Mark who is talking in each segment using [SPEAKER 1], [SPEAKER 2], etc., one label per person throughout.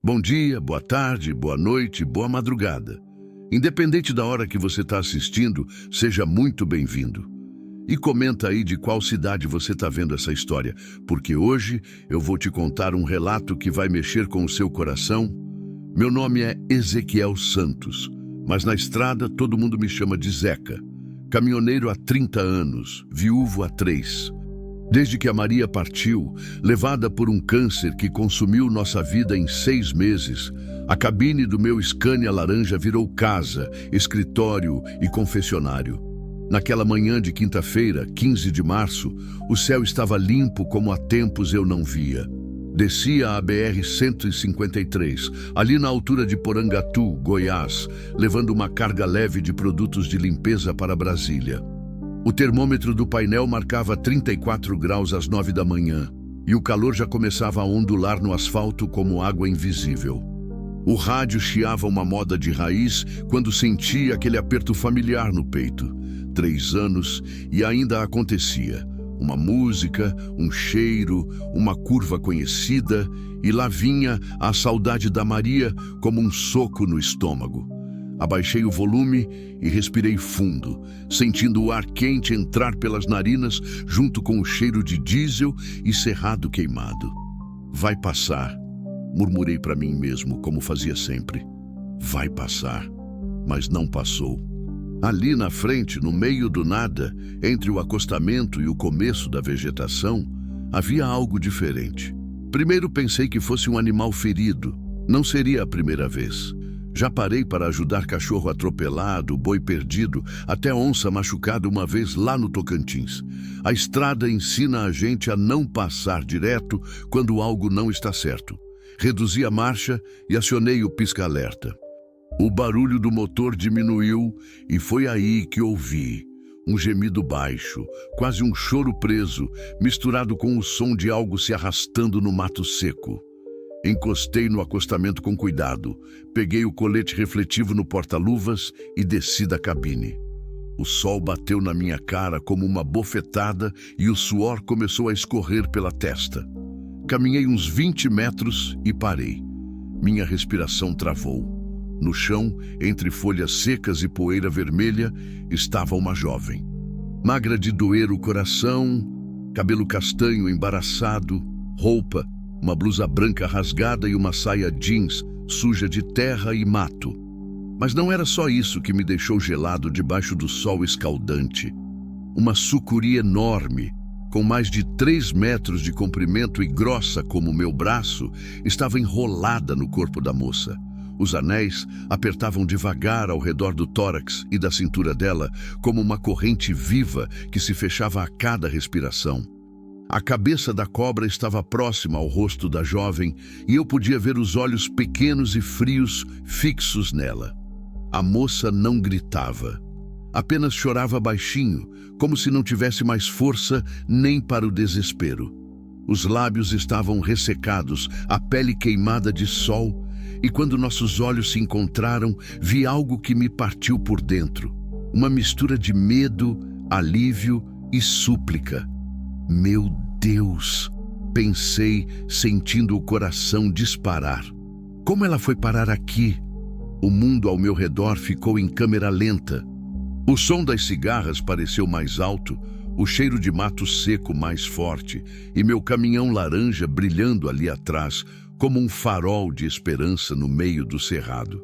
[SPEAKER 1] Bom dia, boa tarde, boa noite, boa madrugada. Independente da hora que você está assistindo, seja muito bem-vindo. E comenta aí de qual cidade você está vendo essa história, porque hoje eu vou te contar um relato que vai mexer com o seu coração. Meu nome é Ezequiel Santos, mas na estrada todo mundo me chama de Zeca. Caminhoneiro há 30 anos, viúvo há 3. Desde que a Maria partiu, levada por um câncer que consumiu nossa vida em 6 meses, a cabine do meu Scania laranja virou casa, escritório e confessionário. Naquela manhã de quinta-feira, 15 de março, o céu estava limpo como há tempos eu não via. Descia a BR-153, ali na altura de Porangatu, Goiás, levando uma carga leve de produtos de limpeza para Brasília. O termômetro do painel marcava 34 graus às 9 da manhã, e o calor já começava a ondular no asfalto como água invisível. O rádio chiava uma moda de raiz quando senti aquele aperto familiar no peito. 3 anos e ainda acontecia. Uma música, um cheiro, uma curva conhecida, e lá vinha a saudade da Maria como um soco no estômago. Abaixei o volume e respirei fundo, sentindo o ar quente entrar pelas narinas junto com o cheiro de diesel e cerrado queimado. Vai passar, murmurei para mim mesmo, como fazia sempre. Vai passar, mas não passou. Ali na frente, no meio do nada, entre o acostamento e o começo da vegetação, havia algo diferente. Primeiro pensei que fosse um animal ferido. Não seria a primeira vez. Já parei para ajudar cachorro atropelado, boi perdido, até onça machucada uma vez lá no Tocantins. A estrada ensina a gente a não passar direto quando algo não está certo. Reduzi a marcha e acionei o pisca-alerta. O barulho do motor diminuiu e foi aí que ouvi um gemido baixo, quase um choro preso, misturado com o som de algo se arrastando no mato seco. Encostei no acostamento com cuidado, peguei o colete refletivo no porta-luvas e desci da cabine. O sol bateu na minha cara como uma bofetada e o suor começou a escorrer pela testa. Caminhei uns 20 metros e parei. Minha respiração travou. No chão, entre folhas secas e poeira vermelha, estava uma jovem. Magra de doer o coração, cabelo castanho embaraçado, roupa, uma blusa branca rasgada e uma saia jeans suja de terra e mato. Mas não era só isso que me deixou gelado debaixo do sol escaldante. Uma sucuri enorme, com mais de 3 metros de comprimento e grossa como meu braço, estava enrolada no corpo da moça. Os anéis apertavam devagar ao redor do tórax e da cintura dela, como uma corrente viva que se fechava a cada respiração. A cabeça da cobra estava próxima ao rosto da jovem e eu podia ver os olhos pequenos e frios fixos nela. A moça não gritava, apenas chorava baixinho, como se não tivesse mais força nem para o desespero. Os lábios estavam ressecados, a pele queimada de sol, e quando nossos olhos se encontraram, vi algo que me partiu por dentro. Uma mistura de medo, alívio e súplica. Meu Deus! Pensei, sentindo o coração disparar. Como ela foi parar aqui? O mundo ao meu redor ficou em câmera lenta. O som das cigarras pareceu mais alto, o cheiro de mato seco mais forte, e meu caminhão laranja brilhando ali atrás, como um farol de esperança no meio do cerrado.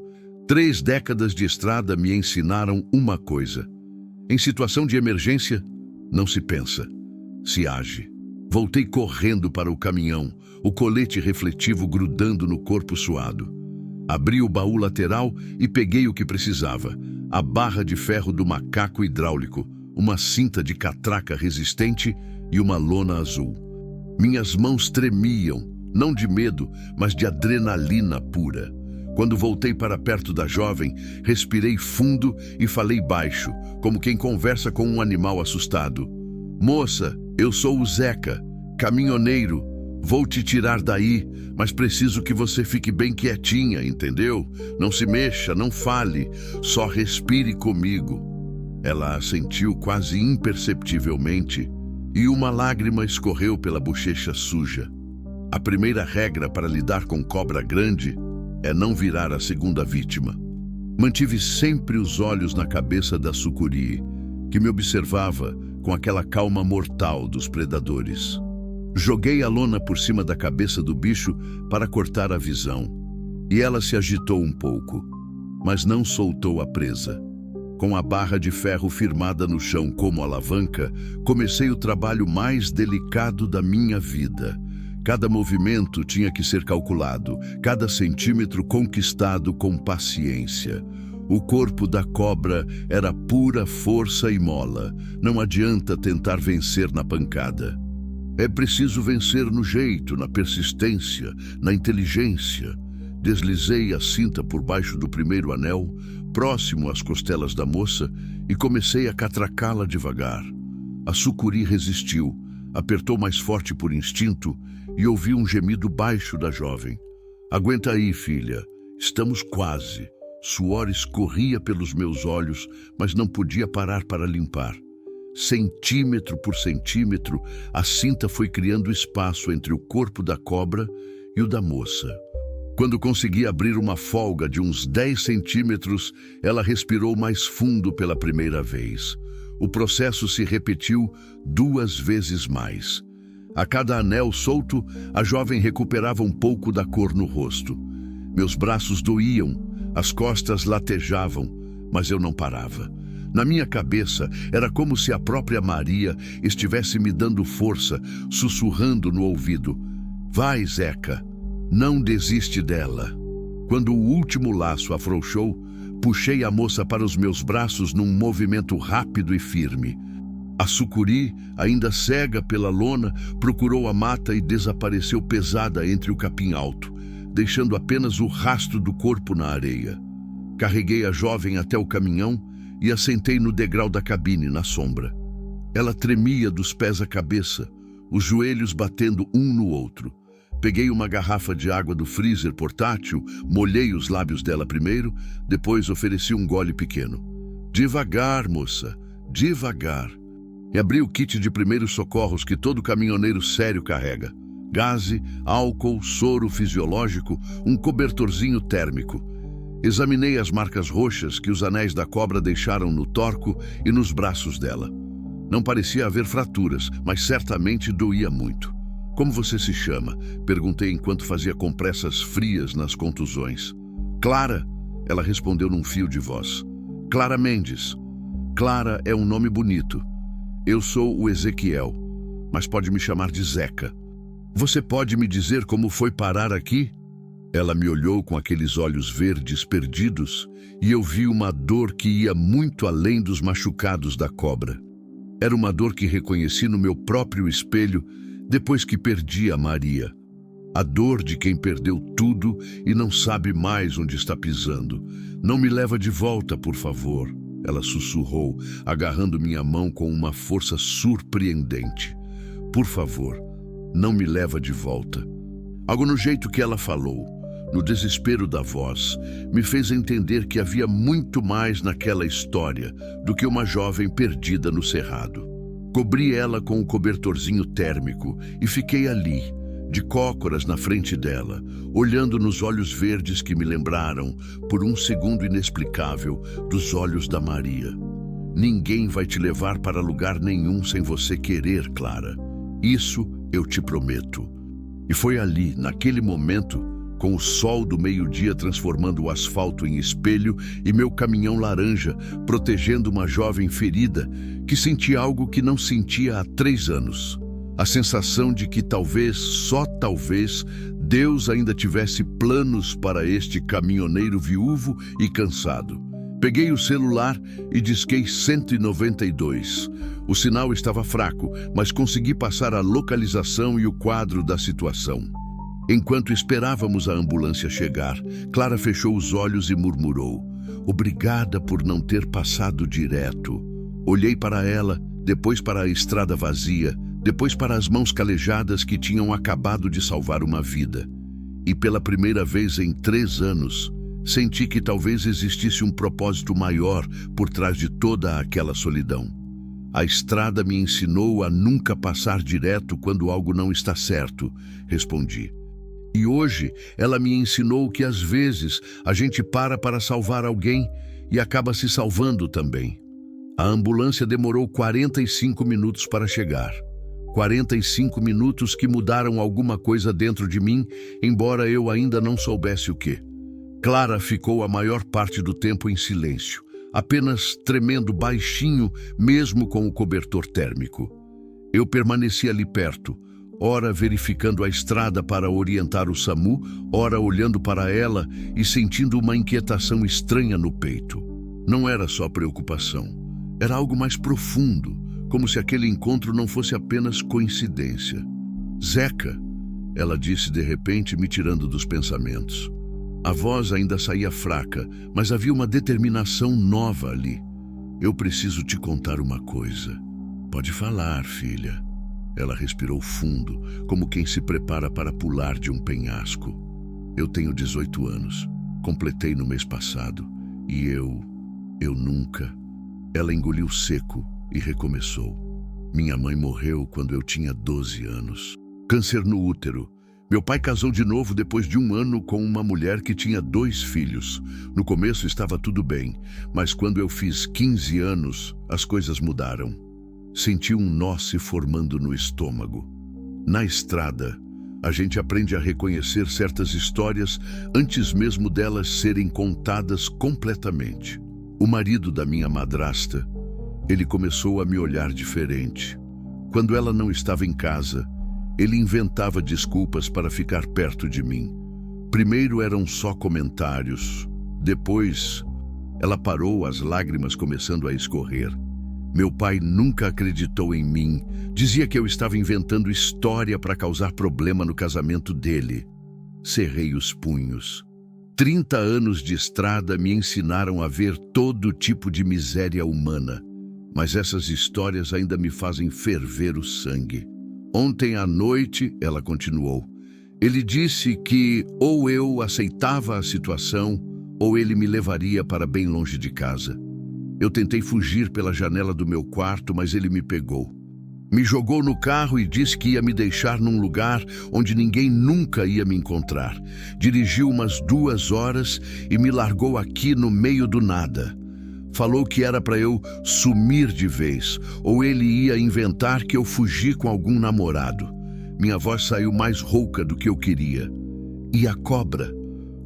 [SPEAKER 1] 3 décadas de estrada me ensinaram uma coisa. Em situação de emergência, não se pensa, se age. Voltei correndo para o caminhão, o colete refletivo grudando no corpo suado. Abri o baú lateral e peguei o que precisava, a barra de ferro do macaco hidráulico, uma cinta de catraca resistente e uma lona azul. Minhas mãos tremiam, não de medo, mas de adrenalina pura. Quando voltei para perto da jovem, respirei fundo e falei baixo, como quem conversa com um animal assustado. Moça, eu sou o Zeca, caminhoneiro. Vou te tirar daí, mas preciso que você fique bem quietinha, entendeu? Não se mexa, não fale, só respire comigo. Ela assentiu quase imperceptivelmente e uma lágrima escorreu pela bochecha suja. A primeira regra para lidar com cobra grande é não virar a segunda vítima. Mantive sempre os olhos na cabeça da sucuri, que me observava com aquela calma mortal dos predadores. Joguei a lona por cima da cabeça do bicho para cortar a visão, e ela se agitou um pouco, mas não soltou a presa. Com a barra de ferro firmada no chão como alavanca, comecei o trabalho mais delicado da minha vida. Cada movimento tinha que ser calculado, cada centímetro conquistado com paciência. O corpo da cobra era pura força e mola. Não adianta tentar vencer na pancada. É preciso vencer no jeito, na persistência, na inteligência. Deslizei a cinta por baixo do primeiro anel, próximo às costelas da moça, e comecei a catracá-la devagar. A sucuri resistiu, apertou mais forte por instinto e ouvi um gemido baixo da jovem. Aguenta aí, filha. Estamos quase. Suor escorria pelos meus olhos, mas não podia parar para limpar. Centímetro por centímetro, a cinta foi criando espaço entre o corpo da cobra e o da moça. Quando consegui abrir uma folga de uns 10 centímetros, ela respirou mais fundo pela primeira vez. O processo se repetiu 2 vezes mais. A cada anel solto, a jovem recuperava um pouco da cor no rosto. Meus braços doíam, as costas latejavam, mas eu não parava. Na minha cabeça, era como se a própria Maria estivesse me dando força, sussurrando no ouvido: "Vai, Zeca, não desiste dela." Quando o último laço afrouxou, puxei a moça para os meus braços num movimento rápido e firme. A sucuri, ainda cega pela lona, procurou a mata e desapareceu pesada entre o capim alto, deixando apenas o rastro do corpo na areia. Carreguei a jovem até o caminhão e a sentei no degrau da cabine, na sombra. Ela tremia dos pés à cabeça, os joelhos batendo um no outro. Peguei uma garrafa de água do freezer portátil, molhei os lábios dela primeiro, depois ofereci um gole pequeno. "Devagar, moça, devagar." E abri o kit de primeiros socorros que todo caminhoneiro sério carrega. Gaze, álcool, soro fisiológico, um cobertorzinho térmico. Examinei as marcas roxas que os anéis da cobra deixaram no torco e nos braços dela. Não parecia haver fraturas, mas certamente doía muito. "Como você se chama?" perguntei enquanto fazia compressas frias nas contusões. "Clara," ela respondeu num fio de voz. "Clara Mendes." Clara é um nome bonito. Eu sou o Ezequiel, mas pode me chamar de Zeca. "Você pode me dizer como foi parar aqui?" Ela me olhou com aqueles olhos verdes perdidos e eu vi uma dor que ia muito além dos machucados da cobra. Era uma dor que reconheci no meu próprio espelho depois que perdi a Maria. A dor de quem perdeu tudo e não sabe mais onde está pisando. "Não me leva de volta, por favor," ela sussurrou, agarrando minha mão com uma força surpreendente. "Por favor, não me leva de volta." Algo no jeito que ela falou, no desespero da voz, me fez entender que havia muito mais naquela história do que uma jovem perdida no cerrado. Cobri ela com um cobertorzinho térmico e fiquei ali, de cócoras na frente dela, olhando nos olhos verdes que me lembraram, por um segundo inexplicável, dos olhos da Maria. "Ninguém vai te levar para lugar nenhum sem você querer, Clara. Isso eu te prometo." E foi ali, naquele momento, com o sol do meio-dia transformando o asfalto em espelho e meu caminhão laranja protegendo uma jovem ferida, que senti algo que não sentia há 3 anos. A sensação de que talvez, só talvez, Deus ainda tivesse planos para este caminhoneiro viúvo e cansado. Peguei o celular e disquei 192. O sinal estava fraco, mas consegui passar a localização e o quadro da situação. Enquanto esperávamos a ambulância chegar, Clara fechou os olhos e murmurou: "Obrigada por não ter passado direto." Olhei para ela, depois para a estrada vazia, depois para as mãos calejadas que tinham acabado de salvar uma vida. E pela primeira vez em 3 anos, senti que talvez existisse um propósito maior por trás de toda aquela solidão. "A estrada me ensinou a nunca passar direto quando algo não está certo," respondi. E hoje ela me ensinou que às vezes a gente para salvar alguém e acaba se salvando também. A ambulância demorou 45 minutos para chegar. 45 minutos que mudaram alguma coisa dentro de mim, embora eu ainda não soubesse o quê. Clara ficou a maior parte do tempo em silêncio, apenas tremendo baixinho, mesmo com o cobertor térmico. Eu permaneci ali perto, ora verificando a estrada para orientar o SAMU, ora olhando para ela e sentindo uma inquietação estranha no peito. Não era só preocupação, era algo mais profundo, como se aquele encontro não fosse apenas coincidência. Zeca, ela disse de repente, me tirando dos pensamentos. A voz ainda saía fraca, mas havia uma determinação nova ali. Eu preciso te contar uma coisa. Pode falar, filha. Ela respirou fundo, como quem se prepara para pular de um penhasco. Eu tenho 18 anos. Completei no mês passado. E eu nunca... Ela engoliu seco e recomeçou. Minha mãe morreu quando eu tinha 12 anos. Câncer no útero. Meu pai casou de novo depois de 1 ano com uma mulher que tinha 2 filhos. No começo estava tudo bem, mas quando eu fiz 15 anos, as coisas mudaram. Senti um nó se formando no estômago. Na estrada, a gente aprende a reconhecer certas histórias antes mesmo delas serem contadas completamente. O marido da minha madrasta, ele começou a me olhar diferente. Quando ela não estava em casa, ele inventava desculpas para ficar perto de mim. Primeiro eram só comentários. Depois, ela parou, as lágrimas começando a escorrer. Meu pai nunca acreditou em mim. Dizia que eu estava inventando história para causar problema no casamento dele. Cerrei os punhos. 30 anos de estrada me ensinaram a ver todo tipo de miséria humana. Mas essas histórias ainda me fazem ferver o sangue. Ontem à noite, ela continuou, ele disse que ou eu aceitava a situação ou ele me levaria para bem longe de casa. Eu tentei fugir pela janela do meu quarto, mas ele me pegou. Me jogou no carro e disse que ia me deixar num lugar onde ninguém nunca ia me encontrar. Dirigiu umas 2 horas e me largou aqui no meio do nada. Falou que era para eu sumir de vez, ou ele ia inventar que eu fugi com algum namorado. Minha voz saiu mais rouca do que eu queria. E a cobra?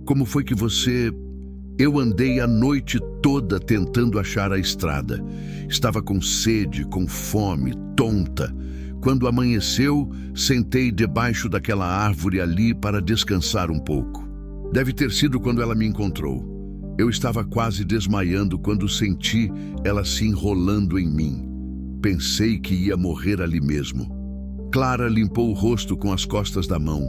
[SPEAKER 1] Como foi que você... Eu andei a noite toda tentando achar a estrada. Estava com sede, com fome, tonta. Quando amanheceu, sentei debaixo daquela árvore ali para descansar um pouco. Deve ter sido quando ela me encontrou. Eu estava quase desmaiando quando senti ela se enrolando em mim. Pensei que ia morrer ali mesmo. Clara limpou o rosto com as costas da mão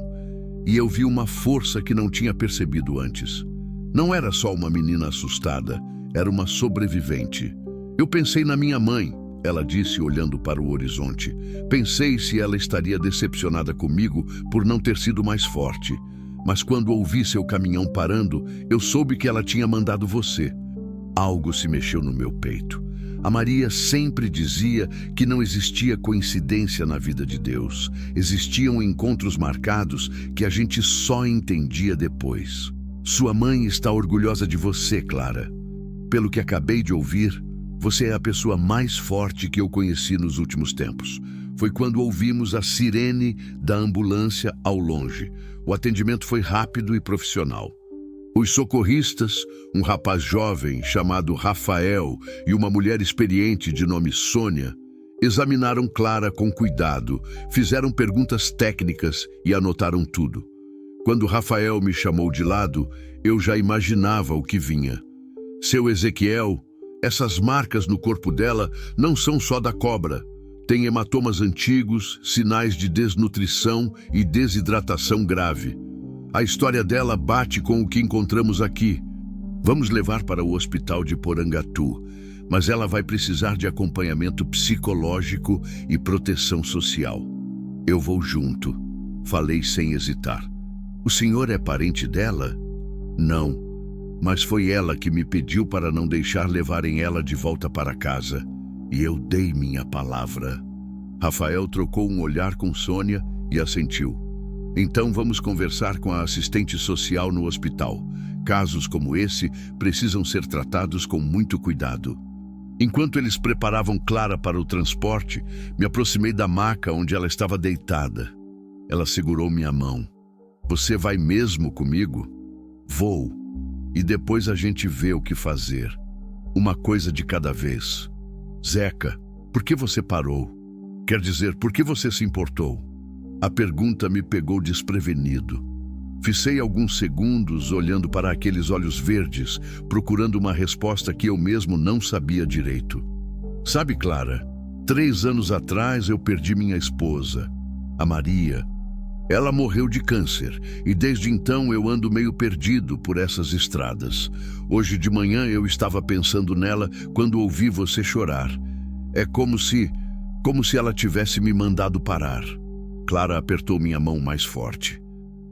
[SPEAKER 1] e eu vi uma força que não tinha percebido antes. Não era só uma menina assustada, era uma sobrevivente. Eu pensei na minha mãe, ela disse olhando para o horizonte. Pensei se ela estaria decepcionada comigo por não ter sido mais forte. Mas quando ouvi seu caminhão parando, eu soube que ela tinha mandado você. Algo se mexeu no meu peito. A Maria sempre dizia que não existia coincidência na vida de Deus. Existiam encontros marcados que a gente só entendia depois. Sua mãe está orgulhosa de você, Clara. Pelo que acabei de ouvir, você é a pessoa mais forte que eu conheci nos últimos tempos. Foi quando ouvimos a sirene da ambulância ao longe. O atendimento foi rápido e profissional. Os socorristas, um rapaz jovem chamado Rafael e uma mulher experiente de nome Sônia, examinaram Clara com cuidado, fizeram perguntas técnicas e anotaram tudo. Quando Rafael me chamou de lado, eu já imaginava o que vinha. Seu Ezequiel, essas marcas no corpo dela não são só da cobra. Tem hematomas antigos, sinais de desnutrição e desidratação grave. A história dela bate com o que encontramos aqui. Vamos levar para o hospital de Porangatu, mas ela vai precisar de acompanhamento psicológico e proteção social. Eu vou junto, falei sem hesitar. O senhor é parente dela? Não, mas foi ela que me pediu para não deixar levarem ela de volta para casa. E eu dei minha palavra. Rafael trocou um olhar com Sônia e assentiu. Então vamos conversar com a assistente social no hospital. Casos como esse precisam ser tratados com muito cuidado. Enquanto eles preparavam Clara para o transporte, me aproximei da maca onde ela estava deitada. Ela segurou minha mão. Você vai mesmo comigo? Vou. E depois a gente vê o que fazer. Uma coisa de cada vez. Zeca, por que você parou? Quer dizer, por que você se importou? A pergunta me pegou desprevenido. Ficei alguns segundos olhando para aqueles olhos verdes, procurando uma resposta que eu mesmo não sabia direito. Sabe, Clara, 3 anos atrás eu perdi minha esposa, a Maria. Ela morreu de câncer e desde então eu ando meio perdido por essas estradas. Hoje de manhã eu estava pensando nela quando ouvi você chorar. É como se ela tivesse me mandado parar. Clara apertou minha mão mais forte.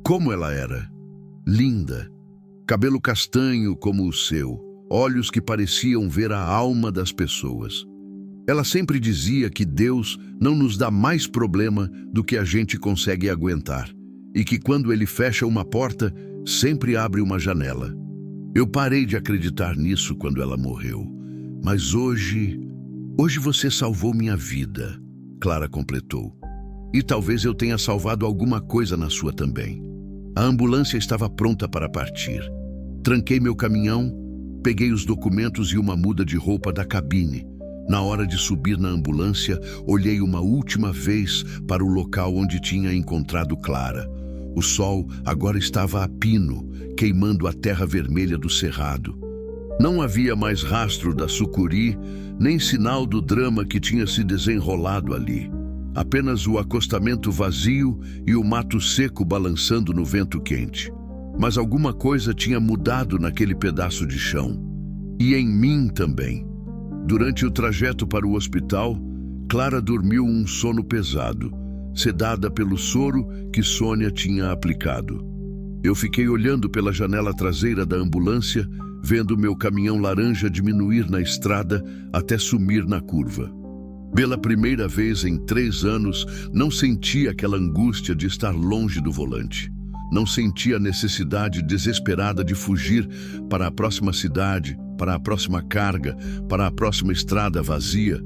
[SPEAKER 1] Como ela era? Linda. Cabelo castanho como o seu. Olhos que pareciam ver a alma das pessoas. Ela sempre dizia que Deus não nos dá mais problema do que a gente consegue aguentar. E que quando Ele fecha uma porta, sempre abre uma janela. Eu parei de acreditar nisso quando ela morreu. Mas hoje você salvou minha vida, Clara completou. E talvez eu tenha salvado alguma coisa na sua também. A ambulância estava pronta para partir. Tranquei meu caminhão, peguei os documentos e uma muda de roupa da cabine. Na hora de subir na ambulância, olhei uma última vez para o local onde tinha encontrado Clara. O sol agora estava a pino, queimando a terra vermelha do cerrado. Não havia mais rastro da sucuri, nem sinal do drama que tinha se desenrolado ali. Apenas o acostamento vazio e o mato seco balançando no vento quente. Mas alguma coisa tinha mudado naquele pedaço de chão. E em mim também. Durante o trajeto para o hospital, Clara dormiu um sono pesado, sedada pelo soro que Sônia tinha aplicado. Eu fiquei olhando pela janela traseira da ambulância, vendo meu caminhão laranja diminuir na estrada até sumir na curva. Pela primeira vez em 3 anos, não senti aquela angústia de estar longe do volante. Não senti a necessidade desesperada de fugir para a próxima cidade, para a próxima carga, para a próxima estrada vazia.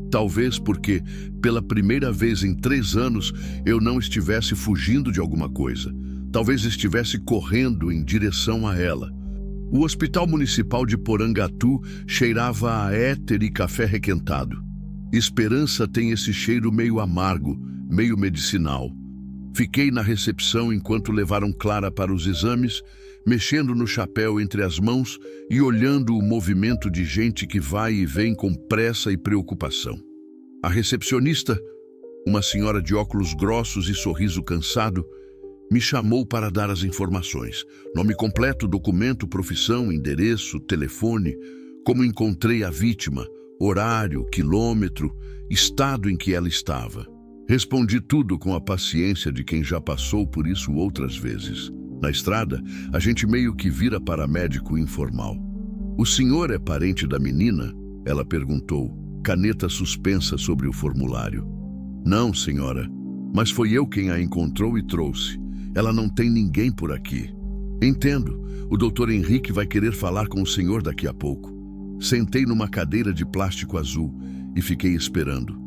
[SPEAKER 1] Talvez porque, pela primeira vez em 3 anos, eu não estivesse fugindo de alguma coisa. Talvez estivesse correndo em direção a ela. O Hospital Municipal de Porangatu cheirava a éter e café requentado. Esperança tem esse cheiro meio amargo, meio medicinal. Fiquei na recepção enquanto levaram Clara para os exames, mexendo no chapéu entre as mãos e olhando o movimento de gente que vai e vem com pressa e preocupação. A recepcionista, uma senhora de óculos grossos e sorriso cansado, me chamou para dar as informações. Nome completo, documento, profissão, endereço, telefone, como encontrei a vítima, horário, quilômetro, estado em que ela estava. Respondi tudo com a paciência de quem já passou por isso outras vezes. Na estrada, a gente meio que vira paramédico informal. O senhor é parente da menina? Ela perguntou, caneta suspensa sobre o formulário. Não, senhora, mas foi eu quem a encontrou e trouxe. Ela não tem ninguém por aqui. Entendo, o doutor Henrique vai querer falar com o senhor daqui a pouco. Sentei numa cadeira de plástico azul e fiquei esperando.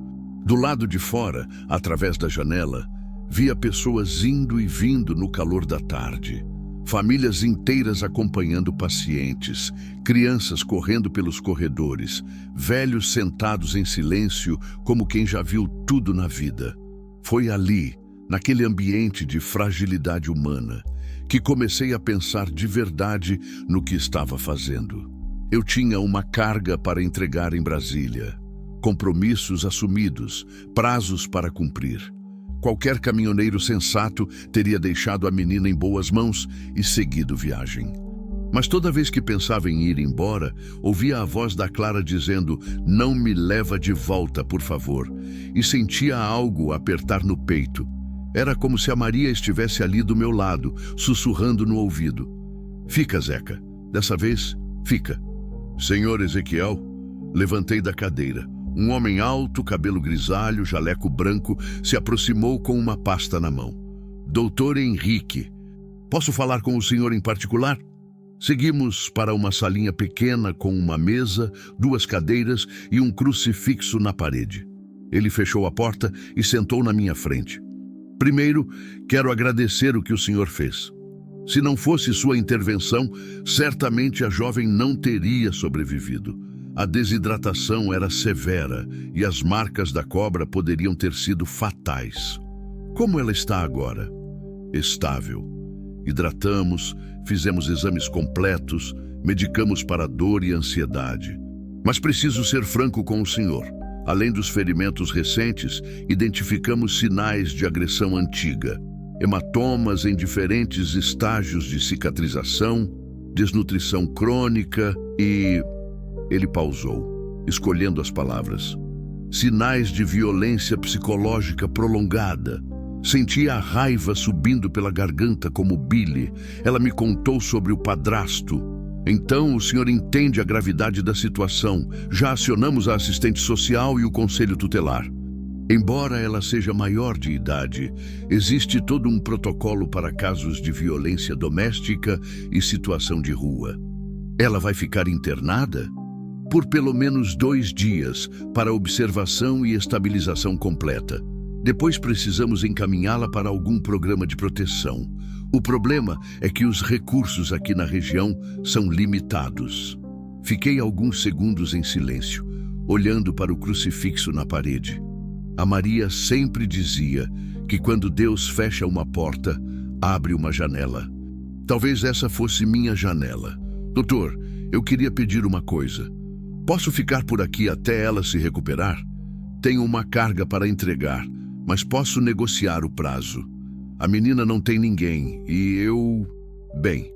[SPEAKER 1] Do lado de fora, através da janela, via pessoas indo e vindo no calor da tarde. Famílias inteiras acompanhando pacientes, crianças correndo pelos corredores, velhos sentados em silêncio como quem já viu tudo na vida. Foi ali, naquele ambiente de fragilidade humana, que comecei a pensar de verdade no que estava fazendo. Eu tinha uma carga para entregar em Brasília, compromissos assumidos, prazos para cumprir. Qualquer caminhoneiro sensato teria deixado a menina em boas mãos e seguido viagem. Mas toda vez que pensava em ir embora, ouvia a voz da Clara dizendo, não me leva de volta, por favor, e sentia algo apertar no peito. Era como se a Maria estivesse ali do meu lado, sussurrando no ouvido. Fica, Zeca. Dessa vez, fica. Senhor Ezequiel, levantei da cadeira. Um homem alto, cabelo grisalho, jaleco branco, se aproximou com uma pasta na mão. Doutor Henrique, posso falar com o senhor em particular? Seguimos para uma salinha pequena com uma mesa, 2 cadeiras e um crucifixo na parede. Ele fechou a porta e sentou na minha frente. Primeiro, quero agradecer o que o senhor fez. Se não fosse sua intervenção, certamente a jovem não teria sobrevivido. A desidratação era severa e as marcas da cobra poderiam ter sido fatais. Como ela está agora? Estável. Hidratamos, fizemos exames completos, medicamos para dor e ansiedade. Mas preciso ser franco com o senhor. Além dos ferimentos recentes, identificamos sinais de agressão antiga. Hematomas em diferentes estágios de cicatrização, desnutrição crônica e... Ele pausou, escolhendo as palavras. Sinais de violência psicológica prolongada. Sentia a raiva subindo pela garganta como bile. Ela me contou sobre o padrasto. Então o senhor entende a gravidade da situação. Já acionamos a assistente social e o conselho tutelar. Embora ela seja maior de idade, existe todo um protocolo para casos de violência doméstica e situação de rua. Ela vai ficar internada? Por pelo menos 2 dias, para observação e estabilização completa. Depois precisamos encaminhá-la para algum programa de proteção. O problema é que os recursos aqui na região são limitados. Fiquei alguns segundos em silêncio, olhando para o crucifixo na parede. A Maria sempre dizia que quando Deus fecha uma porta, abre uma janela. Talvez essa fosse minha janela. Doutor, eu queria pedir uma coisa. Posso ficar por aqui até ela se recuperar? Tenho uma carga para entregar, mas posso negociar o prazo. A menina não tem ninguém e eu... Bem,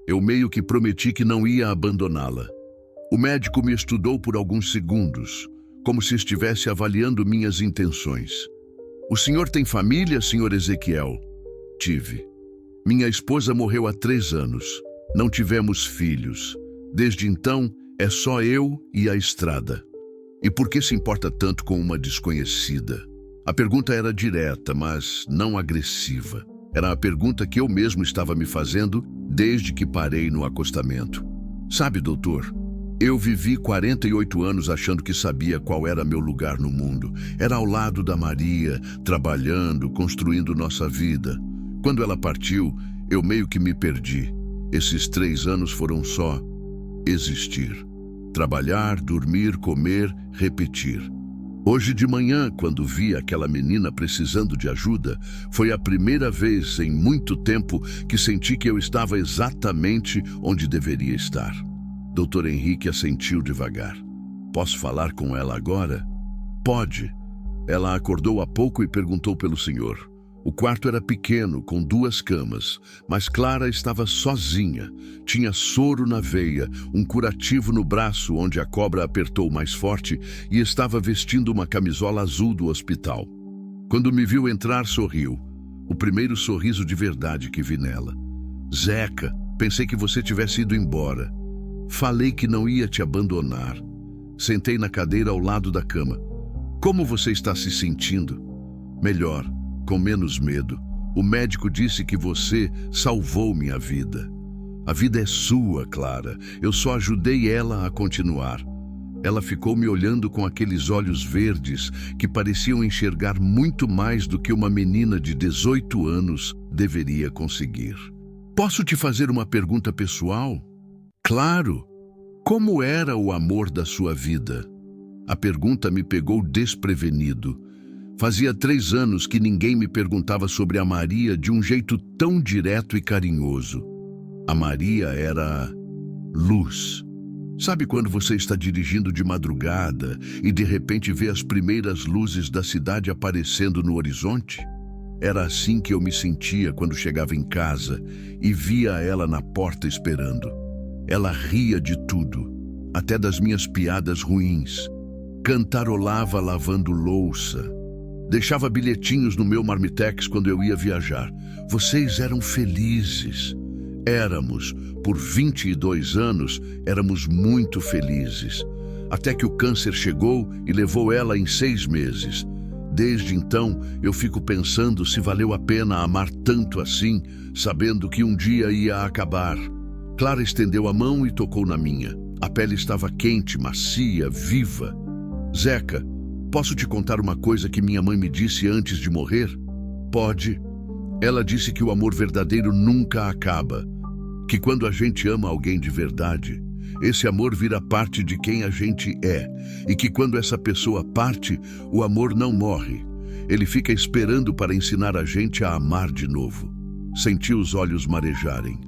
[SPEAKER 1] eu meio que prometi que não ia abandoná-la. O médico me estudou por alguns segundos, como se estivesse avaliando minhas intenções. O senhor tem família, senhor Ezequiel? Tive. Minha esposa morreu há 3 anos. Não tivemos filhos. Desde então, é só eu e a estrada. E por que se importa tanto com uma desconhecida? A pergunta era direta, mas não agressiva. Era a pergunta que eu mesmo estava me fazendo desde que parei no acostamento. Sabe, doutor, eu vivi 48 anos achando que sabia qual era meu lugar no mundo. Era ao lado da Maria, trabalhando, construindo nossa vida. Quando ela partiu, eu meio que me perdi. Esses 3 anos foram só existir. Trabalhar, dormir, comer, repetir. Hoje de manhã, quando vi aquela menina precisando de ajuda, foi a primeira vez em muito tempo que senti que eu estava exatamente onde deveria estar. Dr. Henrique assentiu devagar. Posso falar com ela agora? Pode. Ela acordou há pouco e perguntou pelo senhor. O quarto era pequeno, com 2 camas, mas Clara estava sozinha. Tinha soro na veia, um curativo no braço onde a cobra apertou mais forte e estava vestindo uma camisola azul do hospital. Quando me viu entrar, sorriu. O primeiro sorriso de verdade que vi nela. Zeca, pensei que você tivesse ido embora. Falei que não ia te abandonar. Sentei na cadeira ao lado da cama. Como você está se sentindo? Melhor. Com menos medo. O médico disse que você salvou minha vida. A vida é sua, Clara. Eu só ajudei ela a continuar. Ela ficou me olhando com aqueles olhos verdes que pareciam enxergar muito mais do que uma menina de 18 anos deveria conseguir. Posso te fazer uma pergunta pessoal? Claro! Como era o amor da sua vida? A pergunta me pegou desprevenido. Fazia 3 anos que ninguém me perguntava sobre a Maria de um jeito tão direto e carinhoso. A Maria era luz. Sabe quando você está dirigindo de madrugada e de repente vê as primeiras luzes da cidade aparecendo no horizonte? Era assim que eu me sentia quando chegava em casa e via ela na porta esperando. Ela ria de tudo, até das minhas piadas ruins. Cantarolava lavando louça. Deixava bilhetinhos no meu marmitex quando eu ia viajar. Vocês eram felizes. Éramos. Por 22 anos, éramos muito felizes. Até que o câncer chegou e levou ela em 6 meses. Desde então, eu fico pensando se valeu a pena amar tanto assim, sabendo que um dia ia acabar. Clara estendeu a mão e tocou na minha. A pele estava quente, macia, viva. Zeca, posso te contar uma coisa que minha mãe me disse antes de morrer? Pode. Ela disse que o amor verdadeiro nunca acaba. Que quando a gente ama alguém de verdade, esse amor vira parte de quem a gente é. E que quando essa pessoa parte, o amor não morre. Ele fica esperando para ensinar a gente a amar de novo. Senti os olhos marejarem.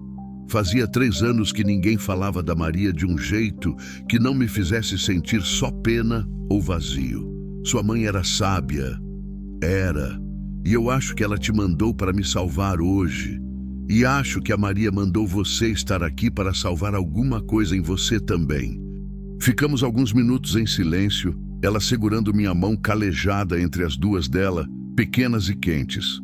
[SPEAKER 1] Fazia 3 anos que ninguém falava da Maria de um jeito que não me fizesse sentir só pena ou vazio. Sua mãe era sábia. Era. E eu acho que ela te mandou para me salvar hoje. E acho que a Maria mandou você estar aqui para salvar alguma coisa em você também. Ficamos alguns minutos em silêncio, ela segurando minha mão calejada entre as duas dela, pequenas e quentes.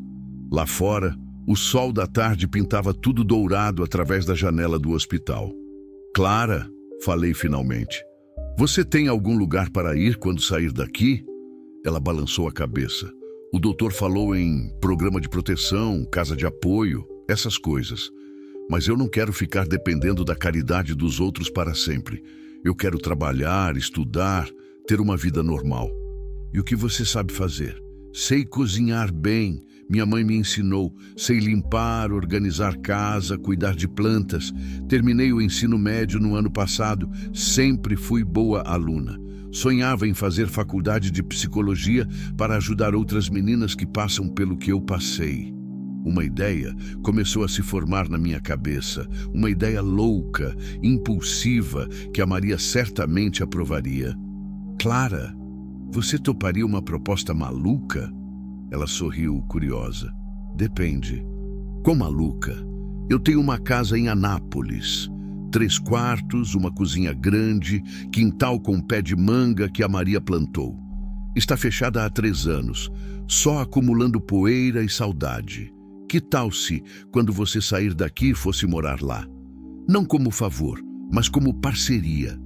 [SPEAKER 1] Lá fora, o sol da tarde pintava tudo dourado através da janela do hospital. Clara, falei finalmente, você tem algum lugar para ir quando sair daqui? Ela balançou a cabeça. O doutor falou em programa de proteção, casa de apoio, essas coisas. Mas eu não quero ficar dependendo da caridade dos outros para sempre. Eu quero trabalhar, estudar, ter uma vida normal. E o que você sabe fazer? Sei cozinhar bem. Minha mãe me ensinou. Sei limpar, organizar casa, cuidar de plantas. Terminei o ensino médio no ano passado. Sempre fui boa aluna. Sonhava em fazer faculdade de psicologia para ajudar outras meninas que passam pelo que eu passei. Uma ideia começou a se formar na minha cabeça, uma ideia louca, impulsiva, que a Maria certamente aprovaria. Clara, você toparia uma proposta maluca? Ela sorriu, curiosa. Depende. Quão maluca? Eu tenho uma casa em Anápolis. 3 quartos, uma cozinha grande, quintal com pé de manga que a Maria plantou. Está fechada há 3 anos, só acumulando poeira e saudade. Que tal se, quando você sair daqui, fosse morar lá? Não como favor, mas como parceria.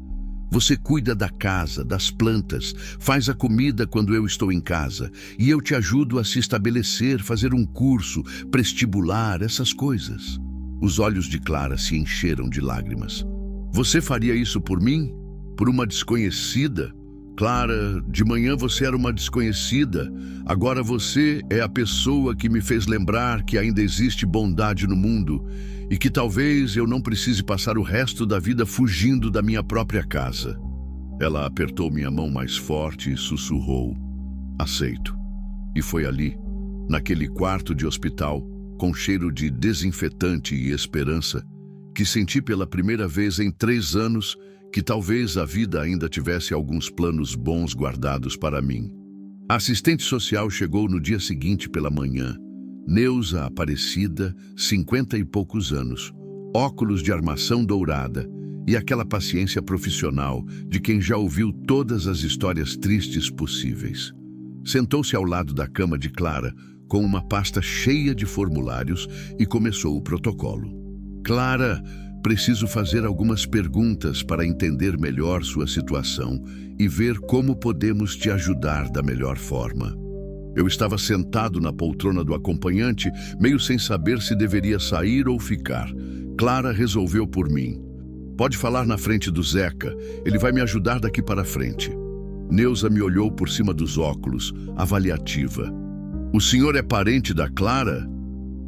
[SPEAKER 1] Você cuida da casa, das plantas, faz a comida quando eu estou em casa, e eu te ajudo a se estabelecer, fazer um curso, prestibular, essas coisas. Os olhos de Clara se encheram de lágrimas. Você faria isso por mim? Por uma desconhecida? Clara, de manhã você era uma desconhecida. Agora você é a pessoa que me fez lembrar que ainda existe bondade no mundo e que talvez eu não precise passar o resto da vida fugindo da minha própria casa. Ela apertou minha mão mais forte e sussurrou: aceito. E foi ali, naquele quarto de hospital, com cheiro de desinfetante e esperança, que senti pela primeira vez em 3 anos que talvez a vida ainda tivesse alguns planos bons guardados para mim. A assistente social chegou no dia seguinte pela manhã. Neuza Aparecida, 50 e poucos anos, óculos de armação dourada e aquela paciência profissional de quem já ouviu todas as histórias tristes possíveis. Sentou-se ao lado da cama de Clara, com uma pasta cheia de formulários, e começou o protocolo. Clara, preciso fazer algumas perguntas para entender melhor sua situação e ver como podemos te ajudar da melhor forma. Eu estava sentado na poltrona do acompanhante, meio sem saber se deveria sair ou ficar. Clara resolveu por mim. Pode falar na frente do Zeca, ele vai me ajudar daqui para frente. Neuza me olhou por cima dos óculos, avaliativa. O senhor é parente da Clara?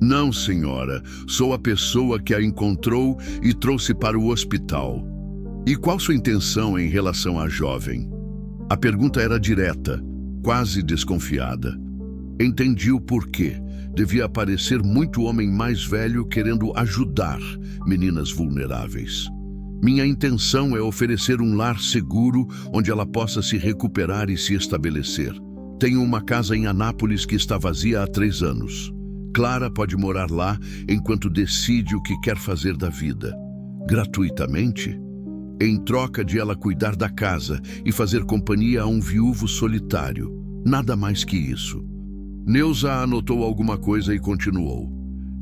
[SPEAKER 1] Não, senhora. Sou a pessoa que a encontrou e trouxe para o hospital. E qual sua intenção em relação à jovem? A pergunta era direta, quase desconfiada. Entendi o porquê. Devia parecer muito homem mais velho querendo ajudar meninas vulneráveis. Minha intenção é oferecer um lar seguro onde ela possa se recuperar e se estabelecer. Tenho uma casa em Anápolis que está vazia há 3 anos. Clara pode morar lá enquanto decide o que quer fazer da vida. Gratuitamente? Em troca de ela cuidar da casa e fazer companhia a um viúvo solitário. Nada mais que isso. Neuza anotou alguma coisa e continuou.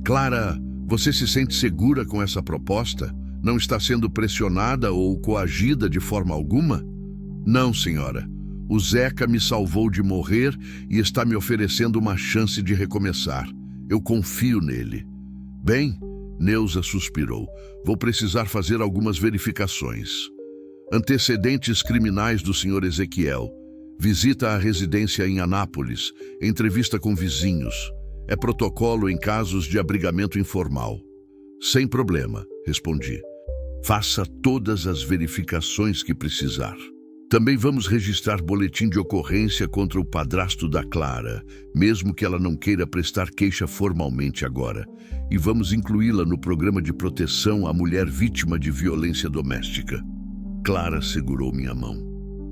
[SPEAKER 1] Clara, você se sente segura com essa proposta? Não está sendo pressionada ou coagida de forma alguma? Não, senhora. O Zeca me salvou de morrer e está me oferecendo uma chance de recomeçar. Eu confio nele. Bem, Neuza suspirou. Vou precisar fazer algumas verificações. Antecedentes criminais do Sr. Ezequiel. Visita à residência em Anápolis. Entrevista com vizinhos. É protocolo em casos de abrigamento informal. Sem problema, respondi. Faça todas as verificações que precisar. Também vamos registrar boletim de ocorrência contra o padrasto da Clara, mesmo que ela não queira prestar queixa formalmente agora. E vamos incluí-la no programa de proteção à mulher vítima de violência doméstica. Clara segurou minha mão.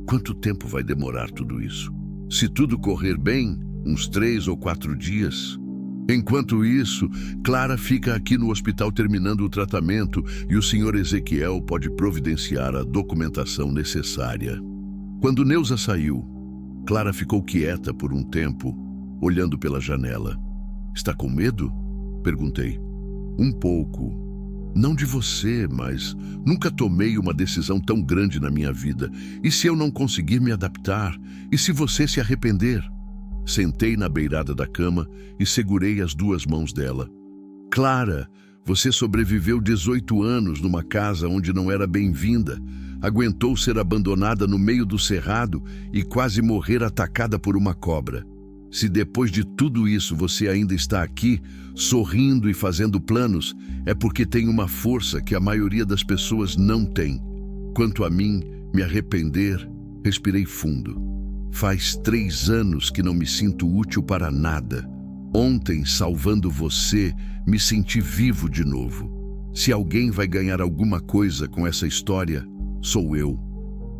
[SPEAKER 1] Quanto tempo vai demorar tudo isso? Se tudo correr bem, uns 3 ou 4 dias. Enquanto isso, Clara fica aqui no hospital terminando o tratamento e o Sr. Ezequiel pode providenciar a documentação necessária. Quando Neuza saiu, Clara ficou quieta por um tempo, olhando pela janela. Está com medo? Perguntei. Um pouco. Não de você, mas nunca tomei uma decisão tão grande na minha vida. E se eu não conseguir me adaptar? E se você se arrepender? Sentei na beirada da cama e segurei as 2 mãos dela. Clara, você sobreviveu 18 anos numa casa onde não era bem-vinda, aguentou ser abandonada no meio do cerrado e quase morrer atacada por uma cobra. Se depois de tudo isso você ainda está aqui, sorrindo e fazendo planos, é porque tem uma força que a maioria das pessoas não tem. Quanto a mim, me arrepender, respirei fundo. Faz 3 anos que não me sinto útil para nada. Ontem, salvando você, me senti vivo de novo. Se alguém vai ganhar alguma coisa com essa história, sou eu.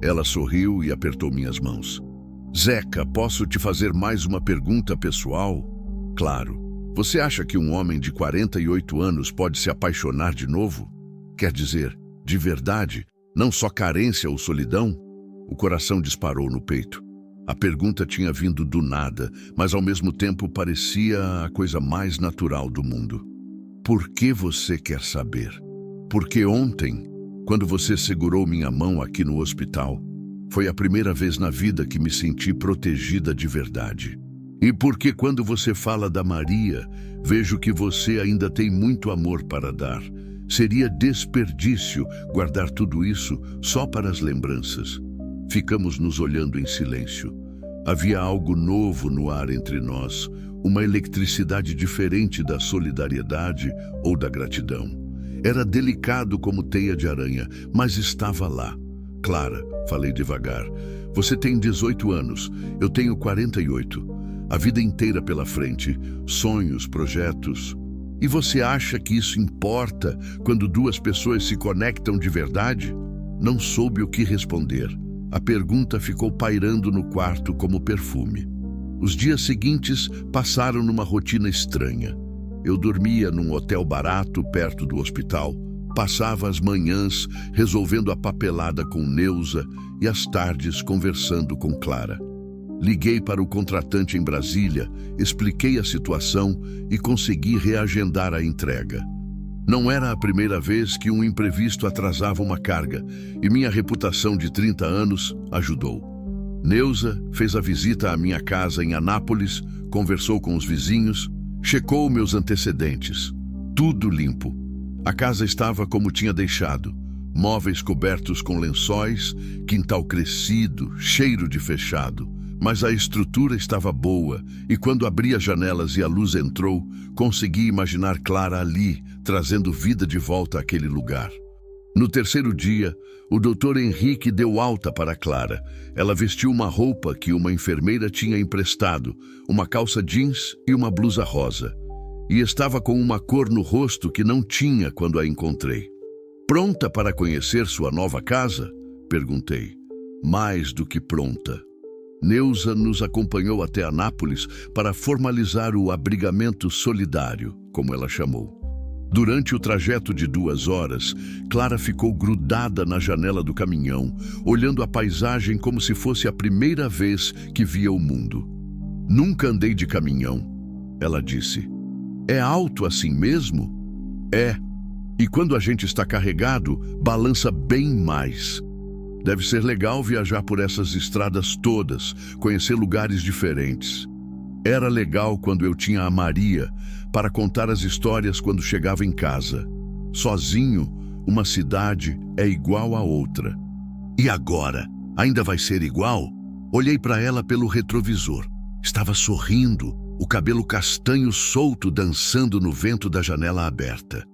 [SPEAKER 1] Ela sorriu e apertou minhas mãos. Zeca, posso te fazer mais uma pergunta pessoal? Claro. Você acha que um homem de 48 anos pode se apaixonar de novo? Quer dizer, de verdade, não só carência ou solidão? O coração disparou no peito. A pergunta tinha vindo do nada, mas ao mesmo tempo parecia a coisa mais natural do mundo. Por que você quer saber? Porque ontem, quando você segurou minha mão aqui no hospital, foi a primeira vez na vida que me senti protegida de verdade. E porque quando você fala da Maria, vejo que você ainda tem muito amor para dar. Seria desperdício guardar tudo isso só para as lembranças. Ficamos nos olhando em silêncio. Havia algo novo no ar entre nós, uma eletricidade diferente da solidariedade ou da gratidão. Era delicado como teia de aranha, mas estava lá. Clara, falei devagar, você tem 18 anos, eu tenho 48. A vida inteira pela frente, sonhos, projetos. E você acha que isso importa quando 2 pessoas se conectam de verdade? Não soube o que responder. A pergunta ficou pairando no quarto como perfume. Os dias seguintes passaram numa rotina estranha. Eu dormia num hotel barato perto do hospital, passava as manhãs resolvendo a papelada com Neuza e as tardes conversando com Clara. Liguei para o contratante em Brasília, expliquei a situação e consegui reagendar a entrega. Não era a primeira vez que um imprevisto atrasava uma carga, e minha reputação de 30 anos ajudou. Neuza fez a visita à minha casa em Anápolis, conversou com os vizinhos, checou meus antecedentes. Tudo limpo. A casa estava como tinha deixado. Móveis cobertos com lençóis, quintal crescido, cheiro de fechado. Mas a estrutura estava boa, e quando abri as janelas e a luz entrou, consegui imaginar Clara ali, trazendo vida de volta àquele lugar. No 3º dia, o Dr. Henrique deu alta para Clara. Ela vestiu uma roupa que uma enfermeira tinha emprestado, uma calça jeans e uma blusa rosa. E estava com uma cor no rosto que não tinha quando a encontrei. Pronta para conhecer sua nova casa? Perguntei. Mais do que pronta. Neuza nos acompanhou até Anápolis para formalizar o abrigamento solidário, como ela chamou. Durante o trajeto de 2 horas, Clara ficou grudada na janela do caminhão, olhando a paisagem como se fosse a primeira vez que via o mundo. Nunca andei de caminhão, ela disse. É alto assim mesmo? É. E quando a gente está carregado, balança bem mais. Deve ser legal viajar por essas estradas todas, conhecer lugares diferentes. Era legal quando eu tinha a Maria para contar as histórias quando chegava em casa. Sozinho, uma cidade é igual a outra. E agora? Ainda vai ser igual? Olhei para ela pelo retrovisor. Estava sorrindo, o cabelo castanho solto dançando no vento da janela aberta.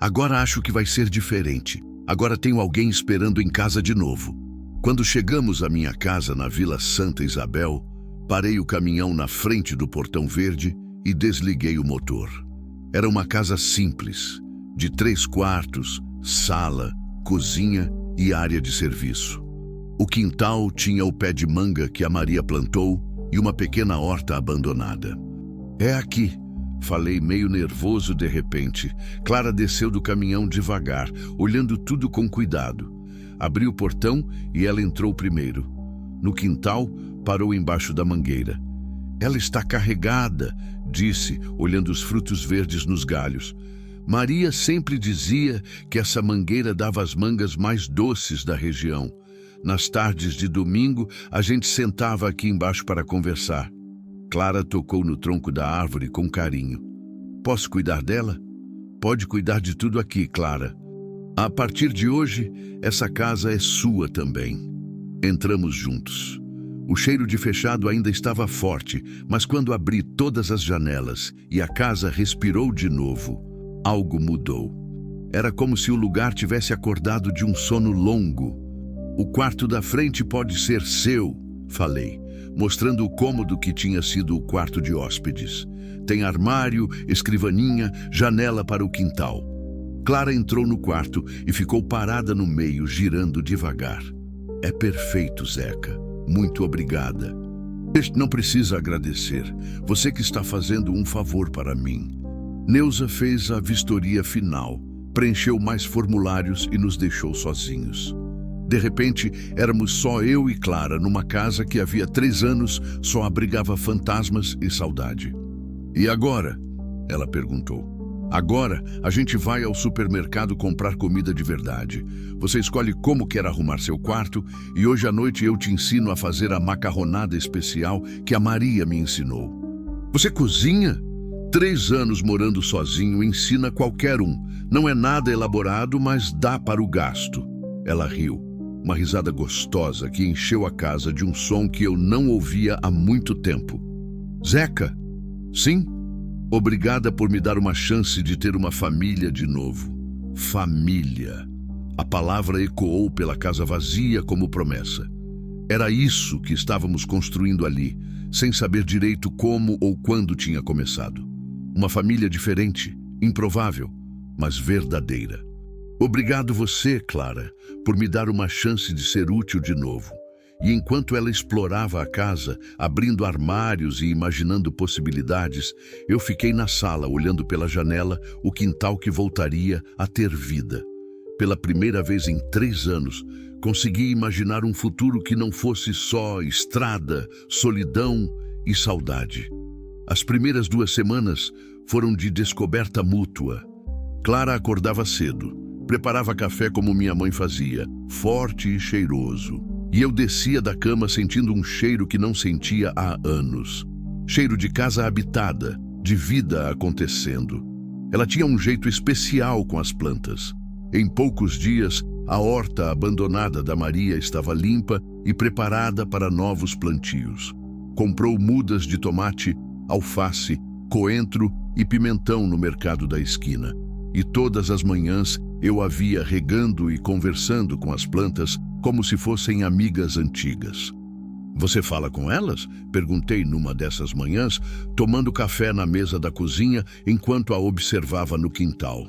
[SPEAKER 1] Agora acho que vai ser diferente. Agora tenho alguém esperando em casa de novo. Quando chegamos à minha casa na Vila Santa Isabel, parei o caminhão na frente do portão verde e desliguei o motor. Era uma casa simples, de 3 quartos, sala, cozinha e área de serviço. O quintal tinha o pé de manga que a Maria plantou e uma pequena horta abandonada. É aqui, falei meio nervoso de repente. Clara desceu do caminhão devagar, olhando tudo com cuidado. Abri o portão e ela entrou primeiro. No quintal, parou embaixo da mangueira. Ela está carregada, disse, olhando os frutos verdes nos galhos. Maria sempre dizia que essa mangueira dava as mangas mais doces da região. Nas tardes de domingo, a gente sentava aqui embaixo para conversar. Clara tocou no tronco da árvore com carinho. Posso cuidar dela? Pode cuidar de tudo aqui, Clara. A partir de hoje, essa casa é sua também. Entramos juntos. O cheiro de fechado ainda estava forte, mas quando abri todas as janelas e a casa respirou de novo, algo mudou. Era como se o lugar tivesse acordado de um sono longo. O quarto da frente pode ser seu, falei, mostrando o cômodo que tinha sido o quarto de hóspedes. Tem armário, escrivaninha, janela para o quintal. Clara entrou no quarto e ficou parada no meio, girando devagar. É perfeito, Zeca. Muito obrigada. Não precisa agradecer. Você que está fazendo um favor para mim. Neuza fez a vistoria final, preencheu mais formulários e nos deixou sozinhos. De repente, éramos só eu e Clara numa casa que havia 3 anos só abrigava fantasmas e saudade. E agora? Ela perguntou. Agora, a gente vai ao supermercado comprar comida de verdade. Você escolhe como quer arrumar seu quarto e hoje à noite eu te ensino a fazer a macarronada especial que a Maria me ensinou. Você cozinha? 3 anos morando sozinho ensina qualquer um. Não é nada elaborado, mas dá para o gasto. Ela riu. Uma risada gostosa que encheu a casa de um som que eu não ouvia há muito tempo. Zeca? Sim? Obrigada por me dar uma chance de ter uma família de novo. Família. A palavra ecoou pela casa vazia como promessa. Era isso que estávamos construindo ali, sem saber direito como ou quando tinha começado. Uma família diferente, improvável, mas verdadeira. Obrigado você, Clara, por me dar uma chance de ser útil de novo. E enquanto ela explorava a casa, abrindo armários e imaginando possibilidades, eu fiquei na sala, olhando pela janela o quintal que voltaria a ter vida. Pela primeira vez em 3 anos, consegui imaginar um futuro que não fosse só estrada, solidão e saudade. As primeiras 2 semanas foram de descoberta mútua. Clara acordava cedo. Preparava café como minha mãe fazia, forte e cheiroso. E eu descia da cama sentindo um cheiro que não sentia há anos. Cheiro de casa habitada, de vida acontecendo. Ela tinha um jeito especial com as plantas. Em poucos dias, a horta abandonada da Maria estava limpa e preparada para novos plantios. Comprou mudas de tomate, alface, coentro e pimentão no mercado da esquina. E todas as manhãs eu a via regando e conversando com as plantas como se fossem amigas antigas. Você fala com elas? Perguntei numa dessas manhãs, tomando café na mesa da cozinha enquanto a observava no quintal.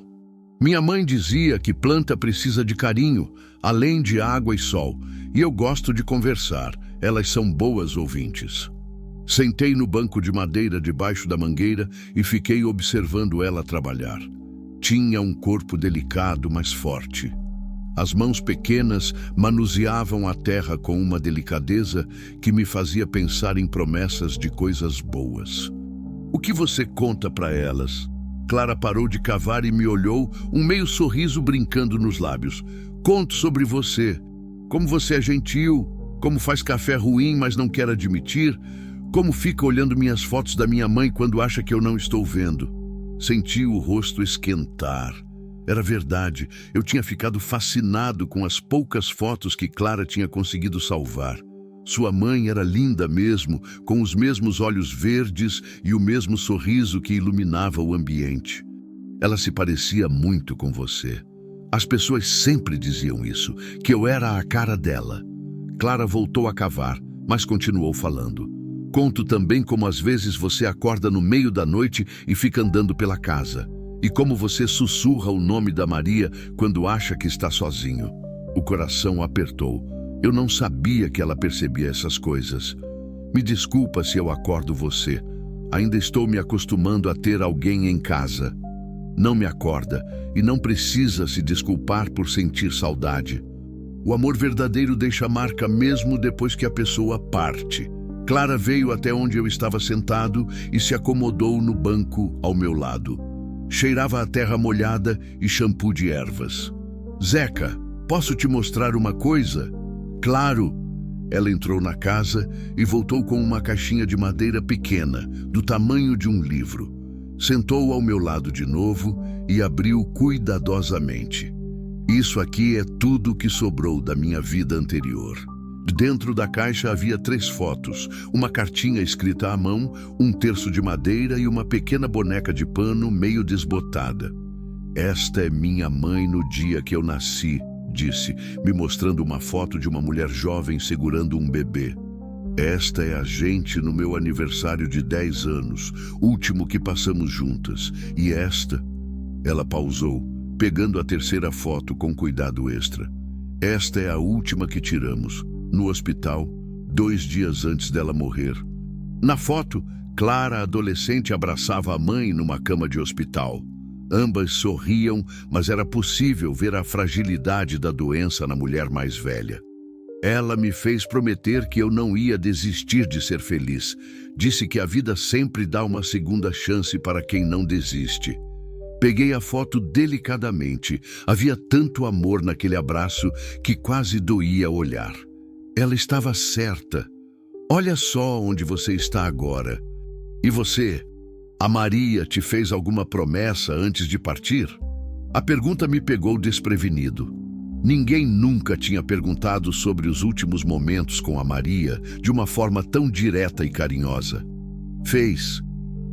[SPEAKER 1] Minha mãe dizia que planta precisa de carinho, além de água e sol, e eu gosto de conversar, elas são boas ouvintes. Sentei no banco de madeira debaixo da mangueira e fiquei observando ela trabalhar. Tinha um corpo delicado, mas forte. As mãos pequenas manuseavam a terra com uma delicadeza que me fazia pensar em promessas de coisas boas. O que você conta para elas? Clara parou de cavar e me olhou, um meio sorriso brincando nos lábios. Conto sobre você. Como você é gentil, como faz café ruim, mas não quer admitir, como fica olhando minhas fotos da minha mãe quando acha que eu não estou vendo. Senti o rosto esquentar. Era verdade, eu tinha ficado fascinado com as poucas fotos que Clara tinha conseguido salvar. Sua mãe era linda mesmo, com os mesmos olhos verdes e o mesmo sorriso que iluminava o ambiente. Ela se parecia muito com você. As pessoas sempre diziam isso, que eu era a cara dela. Clara voltou a cavar, mas continuou falando. Conto também como às vezes você acorda no meio da noite e fica andando pela casa. E como você sussurra o nome da Maria quando acha que está sozinho. O coração apertou. Eu não sabia que ela percebia essas coisas. Me desculpa se eu acordo você. Ainda estou me acostumando a ter alguém em casa. Não me acorda e não precisa se desculpar por sentir saudade. O amor verdadeiro deixa marca mesmo depois que a pessoa parte. Clara veio até onde eu estava sentado e se acomodou no banco ao meu lado. Cheirava a terra molhada e shampoo de ervas. Zeca, posso te mostrar uma coisa? Claro! Ela entrou na casa e voltou com uma caixinha de madeira pequena, do tamanho de um livro. Sentou ao meu lado de novo e abriu cuidadosamente. Isso aqui é tudo que sobrou da minha vida anterior. Dentro da caixa havia 3 fotos, uma cartinha escrita à mão, um terço de madeira e uma pequena boneca de pano meio desbotada. Esta é minha mãe no dia que eu nasci, disse, me mostrando uma foto de uma mulher jovem segurando um bebê. Esta é a gente no meu aniversário de 10 anos, último que passamos juntas. E esta... Ela pausou, pegando a terceira foto com cuidado extra. Esta é a última que tiramos, no hospital, 2 dias antes dela morrer. Na foto, Clara, adolescente, abraçava a mãe numa cama de hospital. Ambas sorriam, mas era possível ver a fragilidade da doença na mulher mais velha. Ela me fez prometer que eu não ia desistir de ser feliz. Disse que a vida sempre dá uma segunda chance para quem não desiste. Peguei a foto delicadamente. Havia tanto amor naquele abraço que quase doía olhar. Ela estava certa. Olha só onde você está agora. E você? A Maria te fez alguma promessa antes de partir? A pergunta me pegou desprevenido. Ninguém nunca tinha perguntado sobre os últimos momentos com a Maria de uma forma tão direta e carinhosa. Fez.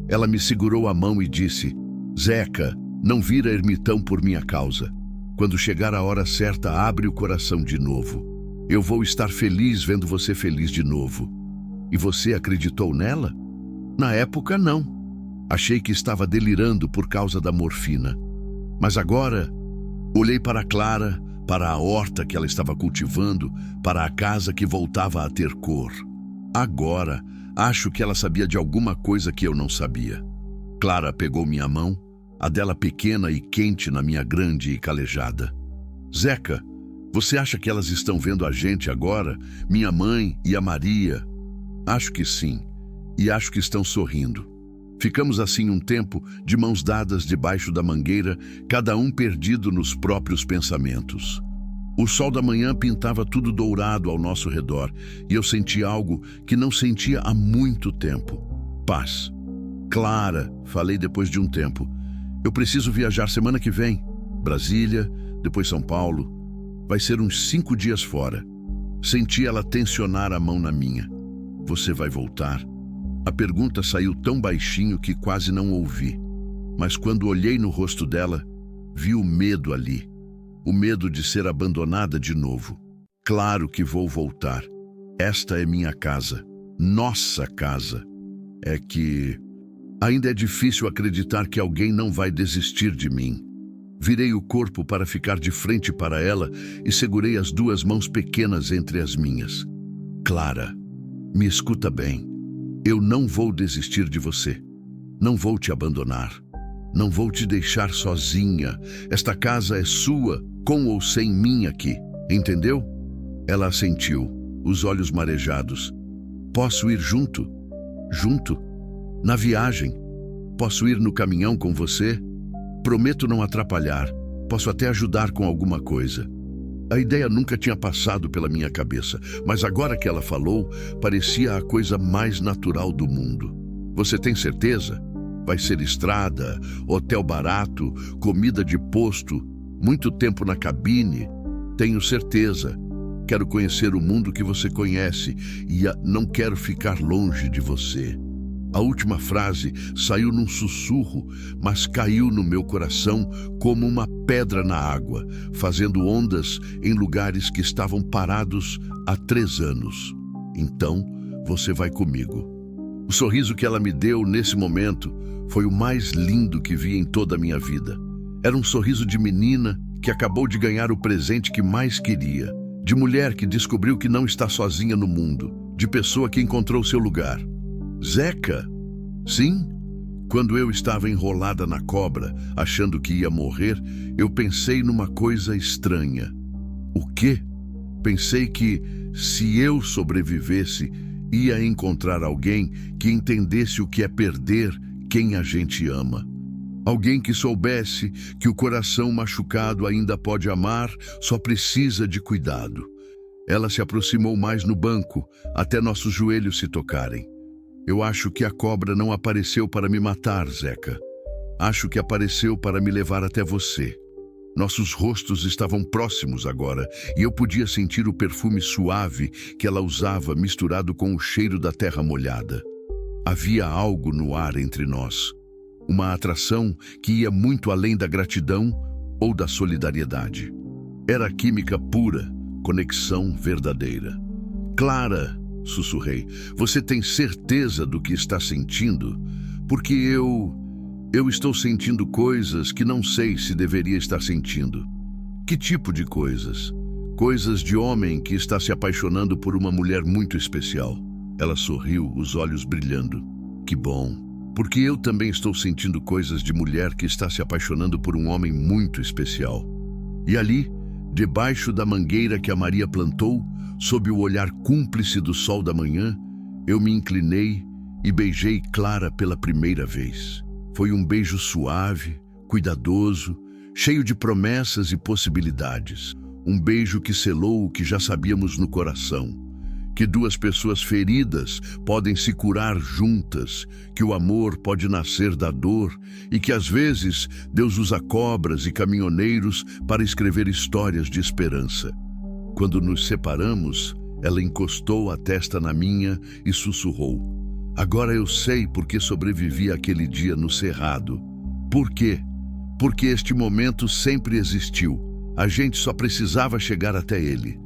[SPEAKER 1] Ela me segurou a mão e disse: Zeca, não vira ermitão por minha causa. Quando chegar a hora certa, abre o coração de novo. Eu vou estar feliz vendo você feliz de novo. E você acreditou nela? Na época, não. Achei que estava delirando por causa da morfina. Mas agora, olhei para Clara, para a horta que ela estava cultivando, para a casa que voltava a ter cor. Agora, acho que ela sabia de alguma coisa que eu não sabia. Clara pegou minha mão, a dela pequena e quente na minha grande e calejada. Zeca, você acha que elas estão vendo a gente agora? Minha mãe e a Maria? Acho que sim, e acho que estão sorrindo. Ficamos assim um tempo, de mãos dadas debaixo da mangueira, cada um perdido nos próprios pensamentos. O sol da manhã pintava tudo dourado ao nosso redor, e eu senti algo que não sentia há muito tempo. Paz. Clara, falei depois de um tempo. Eu preciso viajar semana que vem. Brasília, depois São Paulo. Vai ser uns 5 dias fora. Senti ela tensionar a mão na minha. Você vai voltar? A pergunta saiu tão baixinho que quase não ouvi. Mas quando olhei no rosto dela, vi o medo ali. O medo de ser abandonada de novo. Claro que vou voltar. Esta é minha casa. Nossa casa. É que... ainda é difícil acreditar que alguém não vai desistir de mim. Virei o corpo para ficar de frente para ela e segurei as 2 mãos pequenas entre as minhas. Clara, me escuta bem. Eu não vou desistir de você. Não vou te abandonar. Não vou te deixar sozinha. Esta casa é sua, com ou sem mim aqui. Entendeu? Ela assentiu, os olhos marejados. Posso ir junto? Junto? Na viagem? Posso ir no caminhão com você? Prometo não atrapalhar. Posso até ajudar com alguma coisa. A ideia nunca tinha passado pela minha cabeça, mas agora que ela falou, parecia a coisa mais natural do mundo. Você tem certeza? Vai ser estrada, hotel barato, comida de posto, muito tempo na cabine? Tenho certeza. Quero conhecer o mundo que você conhece e não quero ficar longe de você. A última frase saiu num sussurro, mas caiu no meu coração como uma pedra na água, fazendo ondas em lugares que estavam parados há 3 anos. Então, você vai comigo. O sorriso que ela me deu nesse momento foi o mais lindo que vi em toda a minha vida. Era um sorriso de menina que acabou de ganhar o presente que mais queria, de mulher que descobriu que não está sozinha no mundo, de pessoa que encontrou seu lugar. Zeca? Sim. Quando eu estava enrolada na cobra, achando que ia morrer, eu pensei numa coisa estranha. O quê? Pensei que, se eu sobrevivesse, ia encontrar alguém que entendesse o que é perder quem a gente ama. Alguém que soubesse que o coração machucado ainda pode amar, só precisa de cuidado. Ela se aproximou mais no banco, até nossos joelhos se tocarem. Eu acho que a cobra não apareceu para me matar, Zeca. Acho que apareceu para me levar até você. Nossos rostos estavam próximos agora, e eu podia sentir o perfume suave que ela usava misturado com o cheiro da terra molhada. Havia algo no ar entre nós. Uma atração que ia muito além da gratidão ou da solidariedade. Era química pura, conexão verdadeira. Clara, sussurrei, você tem certeza do que está sentindo? Porque eu estou sentindo coisas que não sei se deveria estar sentindo. Que tipo de coisas? Coisas de homem que está se apaixonando por uma mulher muito especial. Ela sorriu, os olhos brilhando. Que bom, porque eu também estou sentindo coisas de mulher que está se apaixonando por um homem muito especial. E ali, debaixo da mangueira que a Maria plantou, sob o olhar cúmplice do sol da manhã, eu me inclinei e beijei Clara pela primeira vez. Foi um beijo suave, cuidadoso, cheio de promessas e possibilidades. Um beijo que selou o que já sabíamos no coração. Que 2 pessoas feridas podem se curar juntas, que o amor pode nascer da dor e que às vezes Deus usa cobras e caminhoneiros para escrever histórias de esperança. Quando nos separamos, ela encostou a testa na minha e sussurrou. Agora eu sei por que sobrevivi àquele dia no cerrado. Por quê? Porque este momento sempre existiu. A gente só precisava chegar até ele.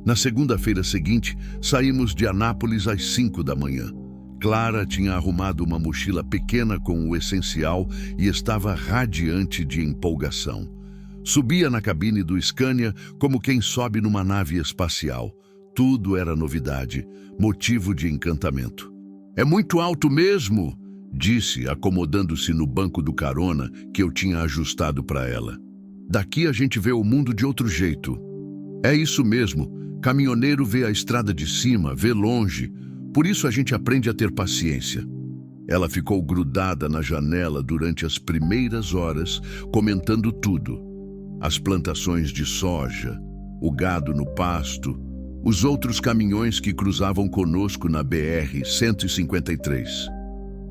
[SPEAKER 1] Na segunda-feira seguinte, saímos de Anápolis às 5 da manhã. Clara tinha arrumado uma mochila pequena com o essencial e estava radiante de empolgação. Subia na cabine do Scania como quem sobe numa nave espacial. Tudo era novidade, motivo de encantamento. É muito alto mesmo, disse, acomodando-se no banco do carona que eu tinha ajustado para ela. Daqui a gente vê o mundo de outro jeito. É isso mesmo, caminhoneiro vê a estrada de cima, vê longe, por isso a gente aprende a ter paciência. Ela ficou grudada na janela durante as primeiras horas, comentando tudo. As plantações de soja, o gado no pasto, os outros caminhões que cruzavam conosco na BR-153.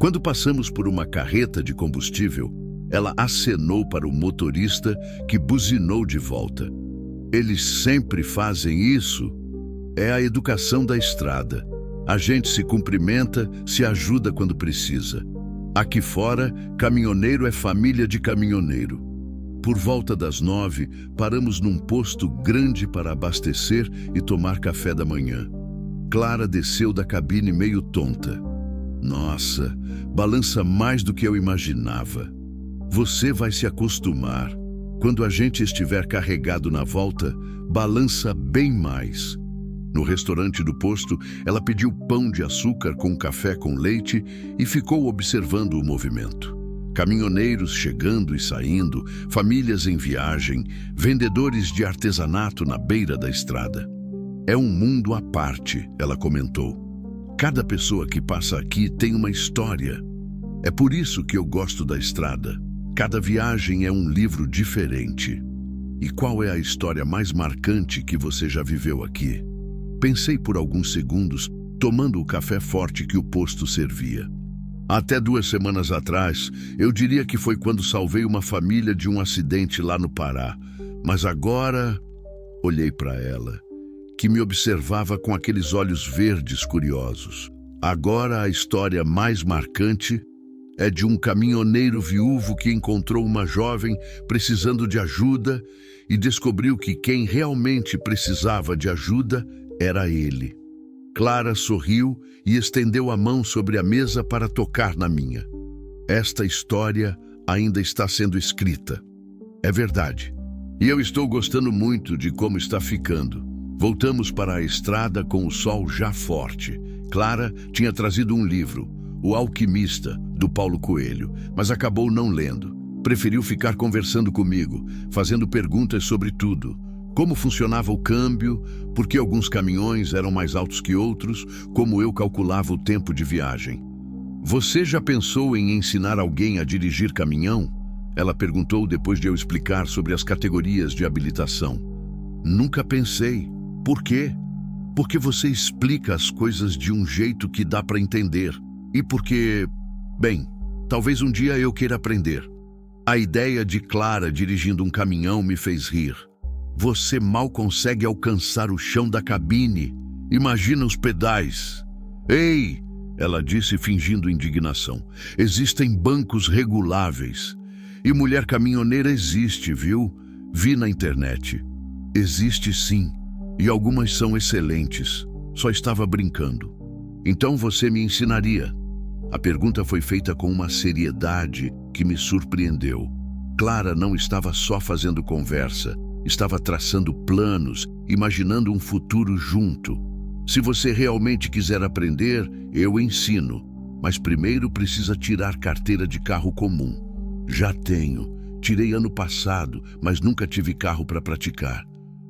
[SPEAKER 1] Quando passamos por uma carreta de combustível, ela acenou para o motorista que buzinou de volta. Eles sempre fazem isso. É a educação da estrada. A gente se cumprimenta, se ajuda quando precisa. Aqui fora, caminhoneiro é família de caminhoneiro. Por volta das 9, paramos num posto grande para abastecer e tomar café da manhã. Clara desceu da cabine meio tonta. Nossa, balança mais do que eu imaginava. Você vai se acostumar. Quando a gente estiver carregado na volta, balança bem mais. No restaurante do posto, ela pediu pão de açúcar com café com leite e ficou observando o movimento. Caminhoneiros chegando e saindo, famílias em viagem, vendedores de artesanato na beira da estrada. É um mundo à parte, ela comentou. Cada pessoa que passa aqui tem uma história. É por isso que eu gosto da estrada. Cada viagem é um livro diferente. E qual é a história mais marcante que você já viveu aqui? Pensei por alguns segundos, tomando o café forte que o posto servia. Até 2 semanas atrás, eu diria que foi quando salvei uma família de um acidente lá no Pará. Mas agora, olhei para ela, que me observava com aqueles olhos verdes curiosos. Agora a história mais marcante é de um caminhoneiro viúvo que encontrou uma jovem precisando de ajuda e descobriu que quem realmente precisava de ajuda era ele. Clara sorriu e estendeu a mão sobre a mesa para tocar na minha. Esta história ainda está sendo escrita. É verdade. E eu estou gostando muito de como está ficando. Voltamos para a estrada com o sol já forte. Clara tinha trazido um livro, O Alquimista, do Paulo Coelho, mas acabou não lendo. Preferiu ficar conversando comigo, fazendo perguntas sobre tudo. Como funcionava o câmbio, por que alguns caminhões eram mais altos que outros, como eu calculava o tempo de viagem. Você já pensou em ensinar alguém a dirigir caminhão? Ela perguntou depois de eu explicar sobre as categorias de habilitação. Nunca pensei. Por quê? Porque você explica as coisas de um jeito que dá para entender. E porque, bem, talvez um dia eu queira aprender. A ideia de Clara dirigindo um caminhão me fez rir. Você mal consegue alcançar o chão da cabine. Imagina os pedais. Ei, ela disse fingindo indignação. Existem bancos reguláveis. E mulher caminhoneira existe, viu? Vi na internet. Existe sim. E algumas são excelentes. Só estava brincando. Então você me ensinaria? A pergunta foi feita com uma seriedade que me surpreendeu. Clara não estava só fazendo conversa. Estava traçando planos, imaginando um futuro junto. Se você realmente quiser aprender, eu ensino. Mas primeiro precisa tirar carteira de carro comum. Já tenho. Tirei ano passado, mas nunca tive carro para praticar.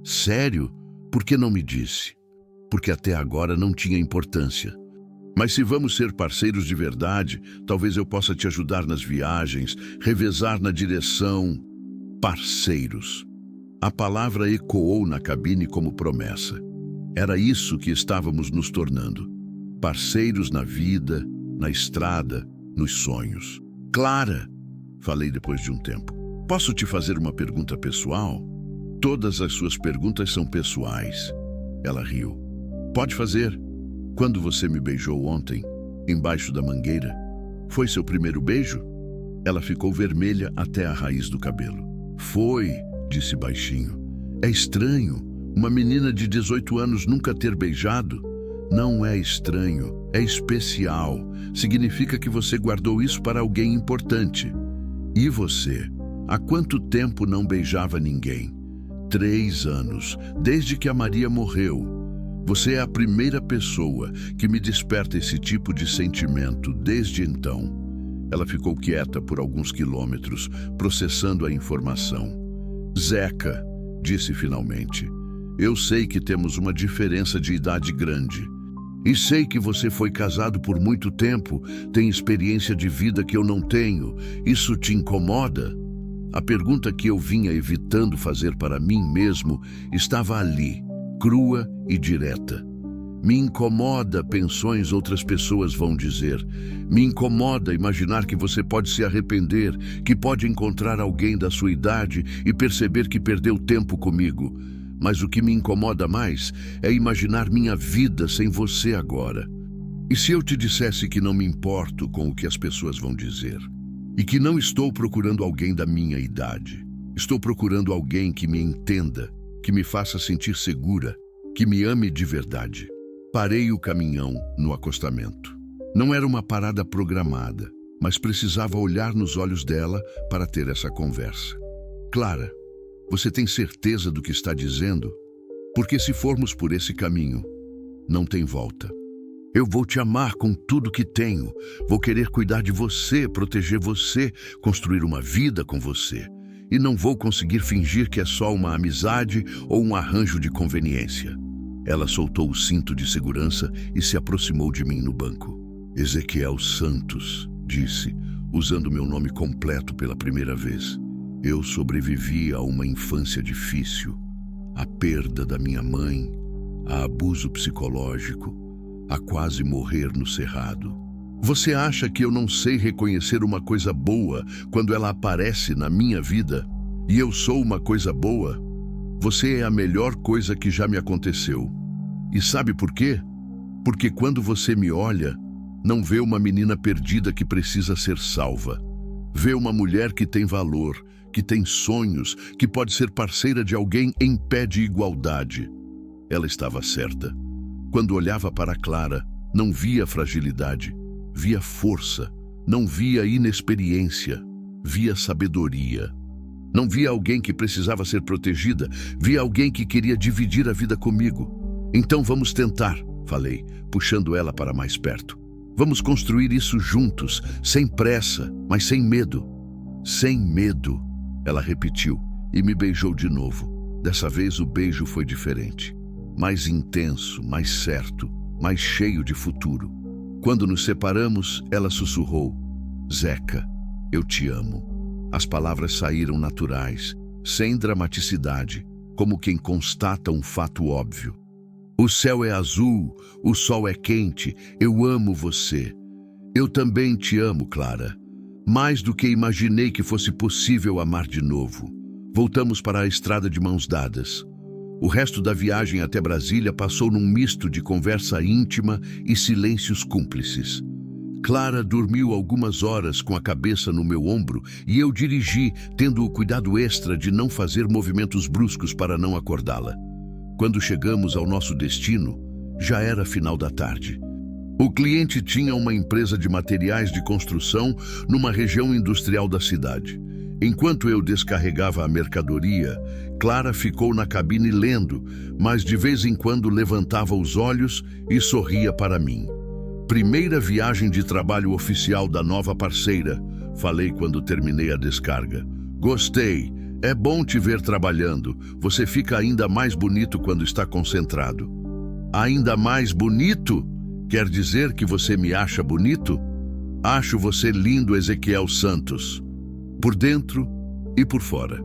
[SPEAKER 1] Sério? Por que não me disse? Porque até agora não tinha importância. Mas se vamos ser parceiros de verdade, talvez eu possa te ajudar nas viagens, revezar na direção. Parceiros. A palavra ecoou na cabine como promessa. Era isso que estávamos nos tornando. Parceiros na vida, na estrada, nos sonhos. Clara, falei depois de um tempo, posso te fazer uma pergunta pessoal? Todas as suas perguntas são pessoais. Ela riu. Pode fazer. Quando você me beijou ontem, embaixo da mangueira, foi seu primeiro beijo? Ela ficou vermelha até a raiz do cabelo. Foi, disse baixinho. É estranho, uma menina de 18 anos nunca ter beijado? Não é estranho, é especial. Significa que você guardou isso para alguém importante. E você? Há quanto tempo não beijava ninguém? 3 anos, desde que a Maria morreu. Você é a primeira pessoa que me desperta esse tipo de sentimento desde então. Ela ficou quieta por alguns quilômetros, processando a informação. Zeca, disse finalmente, eu sei que temos uma diferença de idade grande. E sei que você foi casado por muito tempo, tem experiência de vida que eu não tenho. Isso te incomoda? A pergunta que eu vinha evitando fazer para mim mesmo estava ali, crua e direta. Me incomoda pensões outras pessoas vão dizer. Me incomoda imaginar que você pode se arrepender, que pode encontrar alguém da sua idade e perceber que perdeu tempo comigo. Mas o que me incomoda mais é imaginar minha vida sem você agora. E se eu te dissesse que não me importo com o que as pessoas vão dizer? E que não estou procurando alguém da minha idade. Estou procurando alguém que me entenda, que me faça sentir segura, que me ame de verdade. Parei o caminhão no acostamento. Não era uma parada programada, mas precisava olhar nos olhos dela para ter essa conversa. Clara, você tem certeza do que está dizendo? Porque se formos por esse caminho, não tem volta. Eu vou te amar com tudo que tenho. Vou querer cuidar de você, proteger você, construir uma vida com você. E não vou conseguir fingir que é só uma amizade ou um arranjo de conveniência. Ela soltou o cinto de segurança e se aproximou de mim no banco. Ezequiel Santos, disse, usando meu nome completo pela primeira vez. Eu sobrevivi a uma infância difícil, à perda da minha mãe, a abuso psicológico, a quase morrer no cerrado. Você acha que eu não sei reconhecer uma coisa boa quando ela aparece na minha vida? E eu sou uma coisa boa? Você é a melhor coisa que já me aconteceu. E sabe por quê? Porque quando você me olha, não vê uma menina perdida que precisa ser salva. Vê uma mulher que tem valor, que tem sonhos, que pode ser parceira de alguém em pé de igualdade. Ela estava certa. Quando olhava para Clara, não via fragilidade, via força, não via inexperiência, via sabedoria. Não via alguém que precisava ser protegida, via alguém que queria dividir a vida comigo. Então vamos tentar, falei, puxando ela para mais perto. Vamos construir isso juntos, sem pressa, mas sem medo. Sem medo, ela repetiu e me beijou de novo. Dessa vez o beijo foi diferente. Mais intenso, mais certo, mais cheio de futuro. Quando nos separamos, ela sussurrou: Zeca, eu te amo. As palavras saíram naturais, sem dramaticidade, como quem constata um fato óbvio. O céu é azul, o sol é quente, eu amo você. Eu também te amo, Clara. Mais do que imaginei que fosse possível amar de novo. Voltamos para a estrada de mãos dadas. O resto da viagem até Brasília passou num misto de conversa íntima e silêncios cúmplices. Clara dormiu algumas horas com a cabeça no meu ombro e eu dirigi, tendo o cuidado extra de não fazer movimentos bruscos para não acordá-la. Quando chegamos ao nosso destino, já era final da tarde. O cliente tinha uma empresa de materiais de construção numa região industrial da cidade. Enquanto eu descarregava a mercadoria, Clara ficou na cabine lendo, mas de vez em quando levantava os olhos e sorria para mim. Primeira viagem de trabalho oficial da nova parceira, falei quando terminei a descarga. Gostei, é bom te ver trabalhando, você fica ainda mais bonito quando está concentrado. Ainda mais bonito? Quer dizer que você me acha bonito? Acho você lindo, Ezequiel Santos. Por dentro e por fora.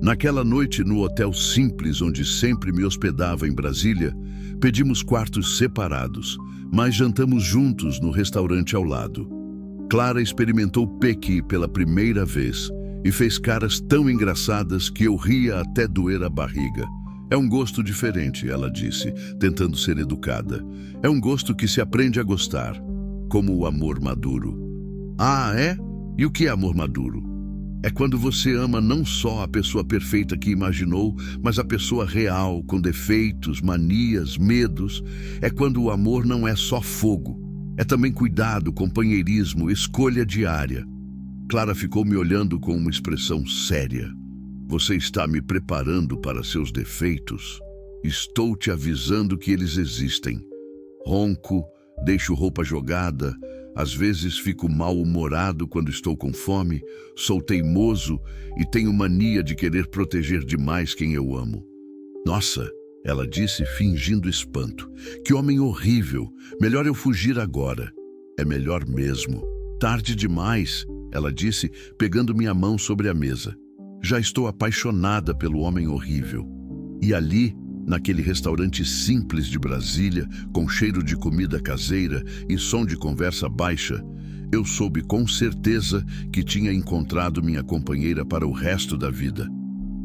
[SPEAKER 1] Naquela noite, no hotel simples onde sempre me hospedava em Brasília, pedimos quartos separados, mas jantamos juntos no restaurante ao lado. Clara experimentou pequi pela primeira vez e fez caras tão engraçadas que eu ria até doer a barriga. É um gosto diferente, ela disse, tentando ser educada. É um gosto que se aprende a gostar, como o amor maduro. Ah, é? E o que é amor maduro? É quando você ama não só a pessoa perfeita que imaginou, mas a pessoa real, com defeitos, manias, medos. É quando o amor não é só fogo. É também cuidado, companheirismo, escolha diária. Clara ficou me olhando com uma expressão séria. Você está me preparando para seus defeitos? Estou te avisando que eles existem. Ronco, deixo roupa jogada, às vezes fico mal-humorado quando estou com fome, sou teimoso e tenho mania de querer proteger demais quem eu amo. Nossa, ela disse fingindo espanto. Que homem horrível, melhor eu fugir agora. É melhor mesmo. Tarde demais, ela disse, pegando minha mão sobre a mesa. Já estou apaixonada pelo homem horrível. E ali, naquele restaurante simples de Brasília, com cheiro de comida caseira e som de conversa baixa, eu soube com certeza que tinha encontrado minha companheira para o resto da vida.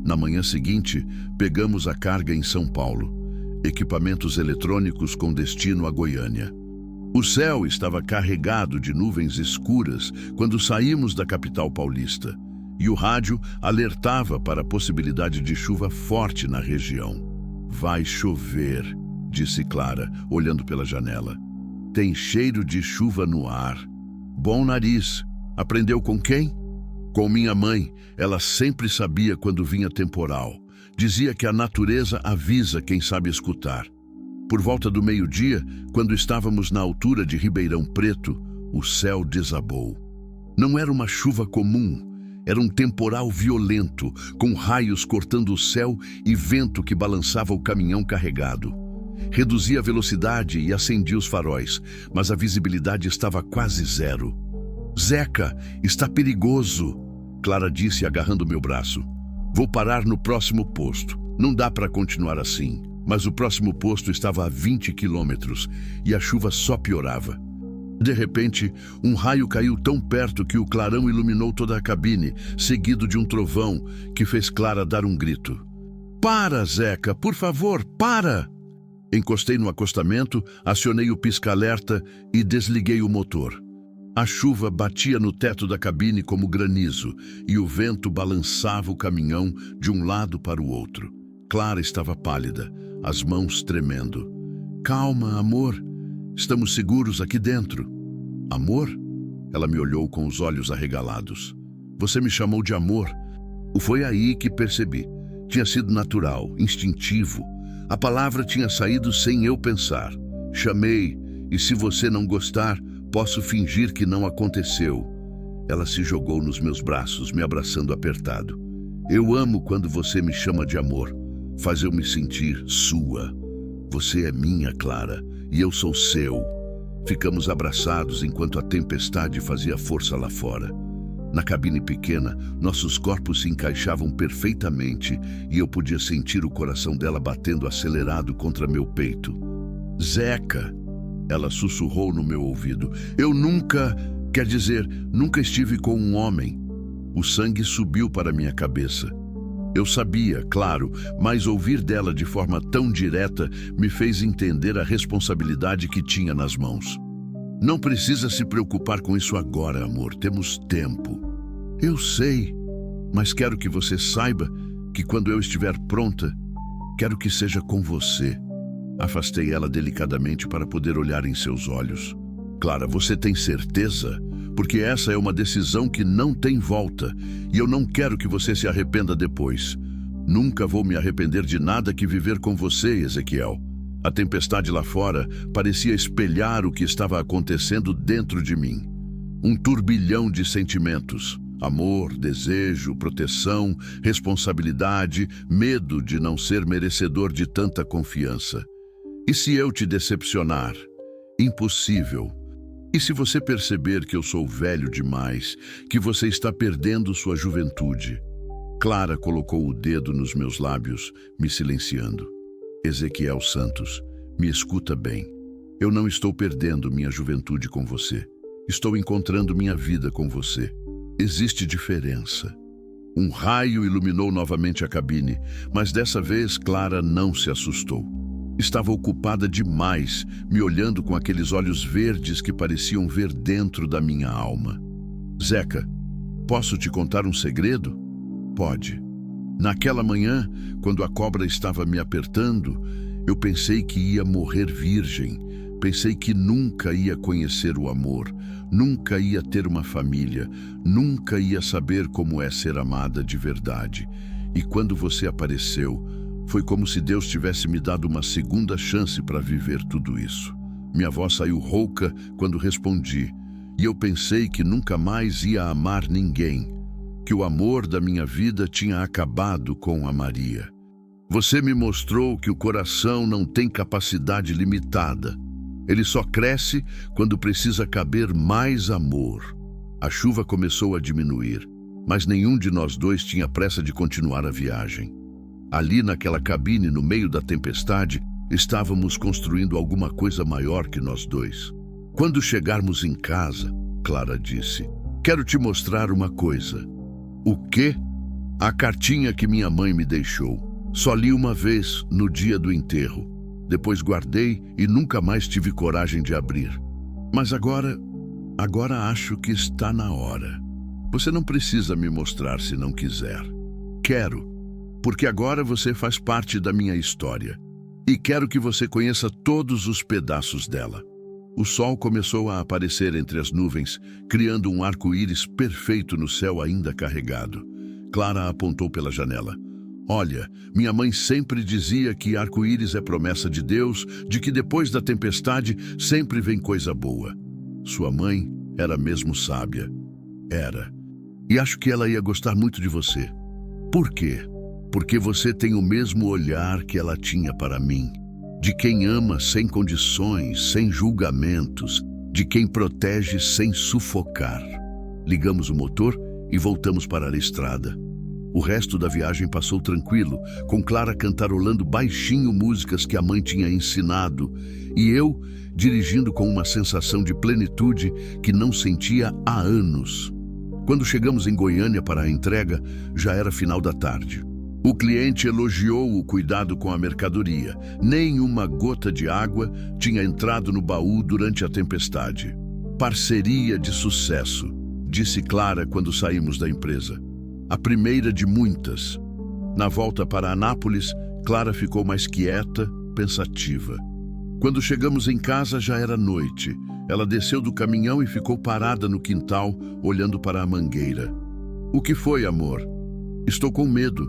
[SPEAKER 1] Na manhã seguinte, pegamos a carga em São Paulo, equipamentos eletrônicos com destino a Goiânia. O céu estava carregado de nuvens escuras quando saímos da capital paulista, e o rádio alertava para a possibilidade de chuva forte na região. Vai chover, disse Clara, olhando pela janela. Tem cheiro de chuva no ar. Bom nariz. Aprendeu com quem? Com minha mãe. Ela sempre sabia quando vinha temporal. Dizia que a natureza avisa quem sabe escutar. Por volta do meio-dia, quando estávamos na altura de Ribeirão Preto, o céu desabou. Não era uma chuva comum. Era um temporal violento, com raios cortando o céu e vento que balançava o caminhão carregado. Reduzia a velocidade e acendia os faróis, mas a visibilidade estava quase zero. Zeca, está perigoso! Clara disse, agarrando meu braço. Vou parar no próximo posto. Não dá para continuar assim. Mas o próximo posto estava a 20 quilômetros e a chuva só piorava. De repente, um raio caiu tão perto que o clarão iluminou toda a cabine, seguido de um trovão que fez Clara dar um grito. Para, Zeca, por favor, para! Encostei no acostamento, acionei o pisca-alerta e desliguei o motor. A chuva batia no teto da cabine como granizo e o vento balançava o caminhão de um lado para o outro. Clara estava pálida, as mãos tremendo. Calma, amor. Estamos seguros aqui dentro. Amor? Ela me olhou com os olhos arregalados. Você me chamou de amor. Foi aí que percebi. Tinha sido natural, instintivo. A palavra tinha saído sem eu pensar. Chamei, e se você não gostar, posso fingir que não aconteceu. Ela se jogou nos meus braços, me abraçando apertado. Eu amo quando você me chama de amor. Faz eu me sentir sua. Você é minha, Clara, e eu sou seu. Ficamos abraçados enquanto a tempestade fazia força lá fora. Na cabine pequena, nossos corpos se encaixavam perfeitamente e eu podia sentir o coração dela batendo acelerado contra meu peito. Zeca, ela sussurrou no meu ouvido. Eu nunca estive com um homem. O sangue subiu para minha cabeça. Eu sabia, claro, mas ouvir dela de forma tão direta me fez entender a responsabilidade que tinha nas mãos. Não precisa se preocupar com isso agora, amor. Temos tempo. Eu sei, mas quero que você saiba que quando eu estiver pronta, quero que seja com você. Afastei ela delicadamente para poder olhar em seus olhos. Clara, você tem certeza? Porque essa é uma decisão que não tem volta e eu não quero que você se arrependa depois. Nunca vou me arrepender de nada que viver com você, Ezequiel. A tempestade lá fora parecia espelhar o que estava acontecendo dentro de mim. Um turbilhão de sentimentos. Amor, desejo, proteção, responsabilidade, medo de não ser merecedor de tanta confiança. E se eu te decepcionar? Impossível. E se você perceber que eu sou velho demais, que você está perdendo sua juventude? Clara colocou o dedo nos meus lábios, me silenciando. Ezequiel Santos, me escuta bem. Eu não estou perdendo minha juventude com você. Estou encontrando minha vida com você. Existe diferença. Um raio iluminou novamente a cabine, mas dessa vez Clara não se assustou. Estava ocupada demais, me olhando com aqueles olhos verdes que pareciam ver dentro da minha alma. Zeca, posso te contar um segredo? Pode. Naquela manhã, quando a cobra estava me apertando, eu pensei que ia morrer virgem. Pensei que nunca ia conhecer o amor, nunca ia ter uma família, nunca ia saber como é ser amada de verdade. E quando você apareceu, foi como se Deus tivesse me dado uma segunda chance para viver tudo isso. Minha voz saiu rouca quando respondi, e eu pensei que nunca mais ia amar ninguém, que o amor da minha vida tinha acabado com a Maria. Você me mostrou que o coração não tem capacidade limitada. Ele só cresce quando precisa caber mais amor. A chuva começou a diminuir, mas nenhum de nós dois tinha pressa de continuar a viagem. Ali naquela cabine, no meio da tempestade, estávamos construindo alguma coisa maior que nós dois. Quando chegarmos em casa, Clara disse, quero te mostrar uma coisa. O quê? A cartinha que minha mãe me deixou. Só li uma vez, no dia do enterro. Depois guardei e nunca mais tive coragem de abrir. Mas agora acho que está na hora. Você não precisa me mostrar se não quiser. Quero, porque agora você faz parte da minha história. E quero que você conheça todos os pedaços dela. O sol começou a aparecer entre as nuvens, criando um arco-íris perfeito no céu ainda carregado. Clara apontou pela janela. Olha, minha mãe sempre dizia que arco-íris é promessa de Deus, de que depois da tempestade sempre vem coisa boa. Sua mãe era mesmo sábia. Era. E acho que ela ia gostar muito de você. Por quê? Porque você tem o mesmo olhar que ela tinha para mim. De quem ama sem condições, sem julgamentos, de quem protege sem sufocar. Ligamos o motor e voltamos para a estrada. O resto da viagem passou tranquilo, com Clara cantarolando baixinho músicas que a mãe tinha ensinado e eu dirigindo com uma sensação de plenitude que não sentia há anos. Quando chegamos em Goiânia para a entrega, já era final da tarde. O cliente elogiou o cuidado com a mercadoria. Nem uma gota de água tinha entrado no baú durante a tempestade. Parceria de sucesso, disse Clara quando saímos da empresa. A primeira de muitas. Na volta para Anápolis, Clara ficou mais quieta, pensativa. Quando chegamos em casa já era noite. Ela desceu do caminhão e ficou parada no quintal, olhando para a mangueira. O que foi, amor? Estou com medo.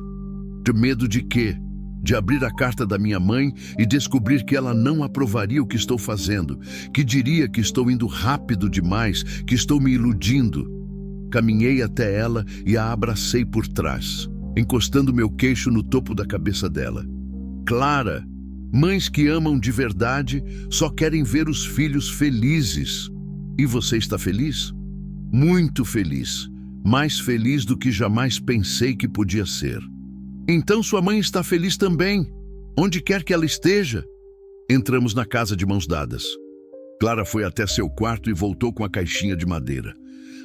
[SPEAKER 1] De medo de quê? De abrir a carta da minha mãe e descobrir que ela não aprovaria o que estou fazendo, que diria que estou indo rápido demais, que estou me iludindo. Caminhei até ela e a abracei por trás, encostando meu queixo no topo da cabeça dela. Clara, mães que amam de verdade só querem ver os filhos felizes. E você está feliz? Muito feliz. Mais feliz do que jamais pensei que podia ser. Então sua mãe está feliz também, onde quer que ela esteja. Entramos na casa de mãos dadas. Clara foi até seu quarto e voltou com a caixinha de madeira.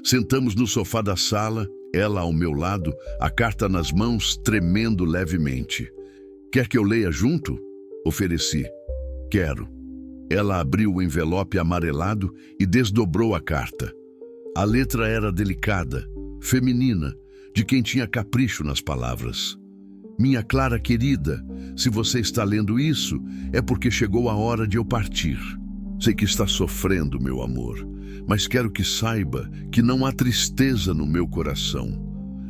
[SPEAKER 1] Sentamos no sofá da sala, ela ao meu lado, a carta nas mãos, tremendo levemente. Quer que eu leia junto? Ofereci. Quero. Ela abriu o envelope amarelado e desdobrou a carta. A letra era delicada, feminina, de quem tinha capricho nas palavras. Minha Clara querida, se você está lendo isso, é porque chegou a hora de eu partir. Sei que está sofrendo, meu amor, mas quero que saiba que não há tristeza no meu coração.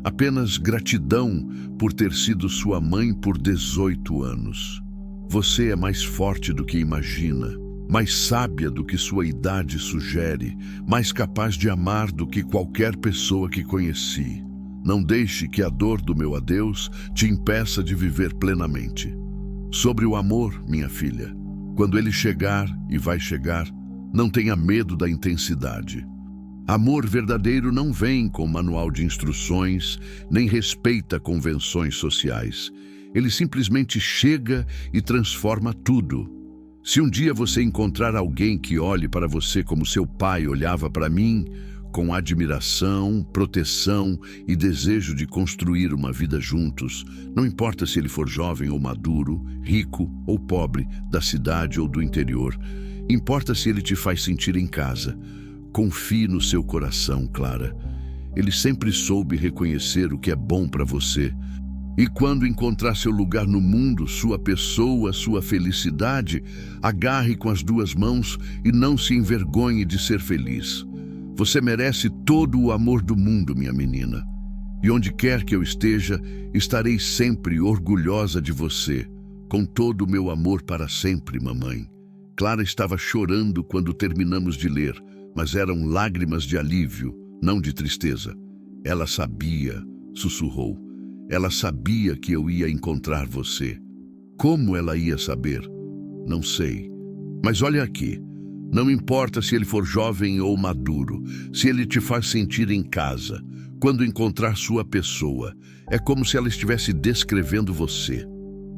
[SPEAKER 1] Apenas gratidão por ter sido sua mãe por 18 anos. Você é mais forte do que imagina, mais sábia do que sua idade sugere, mais capaz de amar do que qualquer pessoa que conheci. Não deixe que a dor do meu adeus te impeça de viver plenamente. Sobre o amor, minha filha, quando ele chegar, e vai chegar, não tenha medo da intensidade. Amor verdadeiro não vem com manual de instruções, nem respeita convenções sociais. Ele simplesmente chega e transforma tudo. Se um dia você encontrar alguém que olhe para você como seu pai olhava para mim, com admiração, proteção e desejo de construir uma vida juntos, não importa se ele for jovem ou maduro, rico ou pobre, da cidade ou do interior, importa se ele te faz sentir em casa. Confie no seu coração, Clara. Ele sempre soube reconhecer o que é bom para você. E quando encontrar seu lugar no mundo, sua pessoa, sua felicidade, agarre com as duas mãos e não se envergonhe de ser feliz. Você merece todo o amor do mundo, minha menina. E onde quer que eu esteja, estarei sempre orgulhosa de você, com todo o meu amor para sempre, mamãe. Clara estava chorando quando terminamos de ler, mas eram lágrimas de alívio, não de tristeza. Ela sabia, sussurrou. Ela sabia que eu ia encontrar você. Como ela ia saber? Não sei. Mas olha aqui. Não importa se ele for jovem ou maduro, se ele te faz sentir em casa, quando encontrar sua pessoa, é como se ela estivesse descrevendo você.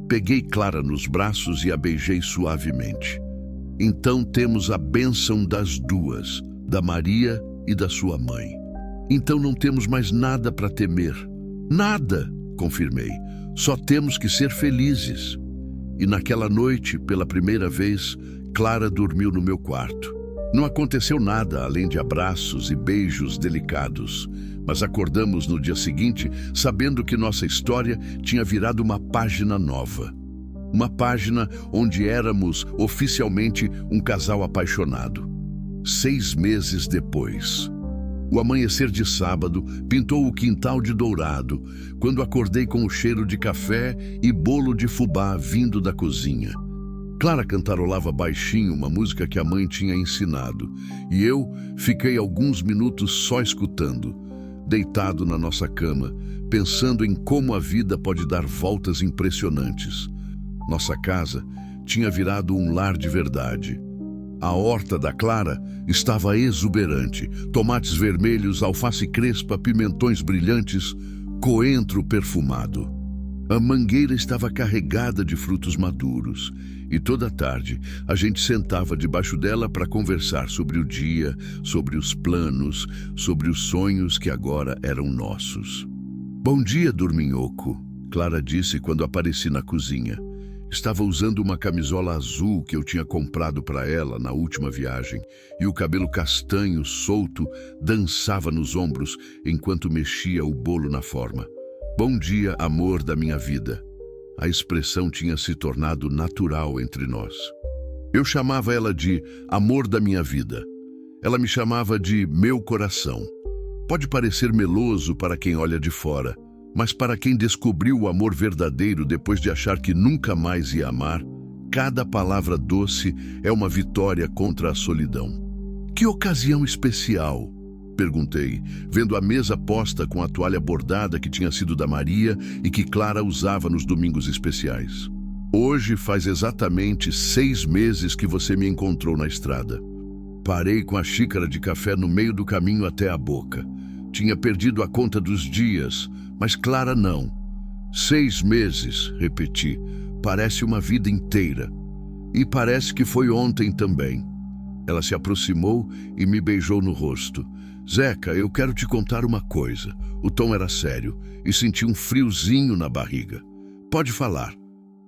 [SPEAKER 1] Peguei Clara nos braços e a beijei suavemente. Então temos a bênção das duas, da Maria e da sua mãe. Então não temos mais nada para temer. Nada, confirmei. Só temos que ser felizes. E naquela noite, pela primeira vez, Clara dormiu no meu quarto. Não aconteceu nada além de abraços e beijos delicados, mas acordamos no dia seguinte sabendo que nossa história tinha virado uma página nova. Uma página onde éramos oficialmente um casal apaixonado. 6 meses depois. O amanhecer de sábado pintou o quintal de dourado, quando acordei com o cheiro de café e bolo de fubá vindo da cozinha. Clara cantarolava baixinho uma música que a mãe tinha ensinado, e eu fiquei alguns minutos só escutando, deitado na nossa cama, pensando em como a vida pode dar voltas impressionantes. Nossa casa tinha virado um lar de verdade. A horta da Clara estava exuberante. Tomates vermelhos, alface crespa, pimentões brilhantes, coentro perfumado. A mangueira estava carregada de frutos maduros. E toda tarde a gente sentava debaixo dela para conversar sobre o dia, sobre os planos, sobre os sonhos que agora eram nossos. "Bom dia, dorminhoco", Clara disse quando apareci na cozinha. Estava usando uma camisola azul que eu tinha comprado para ela na última viagem, e o cabelo castanho, solto, dançava nos ombros enquanto mexia o bolo na forma. "Bom dia, amor da minha vida." A expressão tinha se tornado natural entre nós. Eu chamava ela de amor da minha vida. Ela me chamava de meu coração. Pode parecer meloso para quem olha de fora, mas para quem descobriu o amor verdadeiro depois de achar que nunca mais ia amar, cada palavra doce é uma vitória contra a solidão. "Que ocasião especial?", perguntei, vendo a mesa posta com a toalha bordada que tinha sido da Maria e que Clara usava nos domingos especiais. "Hoje faz exatamente 6 meses que você me encontrou na estrada." Parei com a xícara de café no meio do caminho até a boca. Tinha perdido a conta dos dias, mas Clara não. 6 meses, repeti. Parece uma vida inteira. E parece que foi ontem também. Ela se aproximou e me beijou no rosto. "Zeca, eu quero te contar uma coisa." O tom era sério e senti um friozinho na barriga. "Pode falar.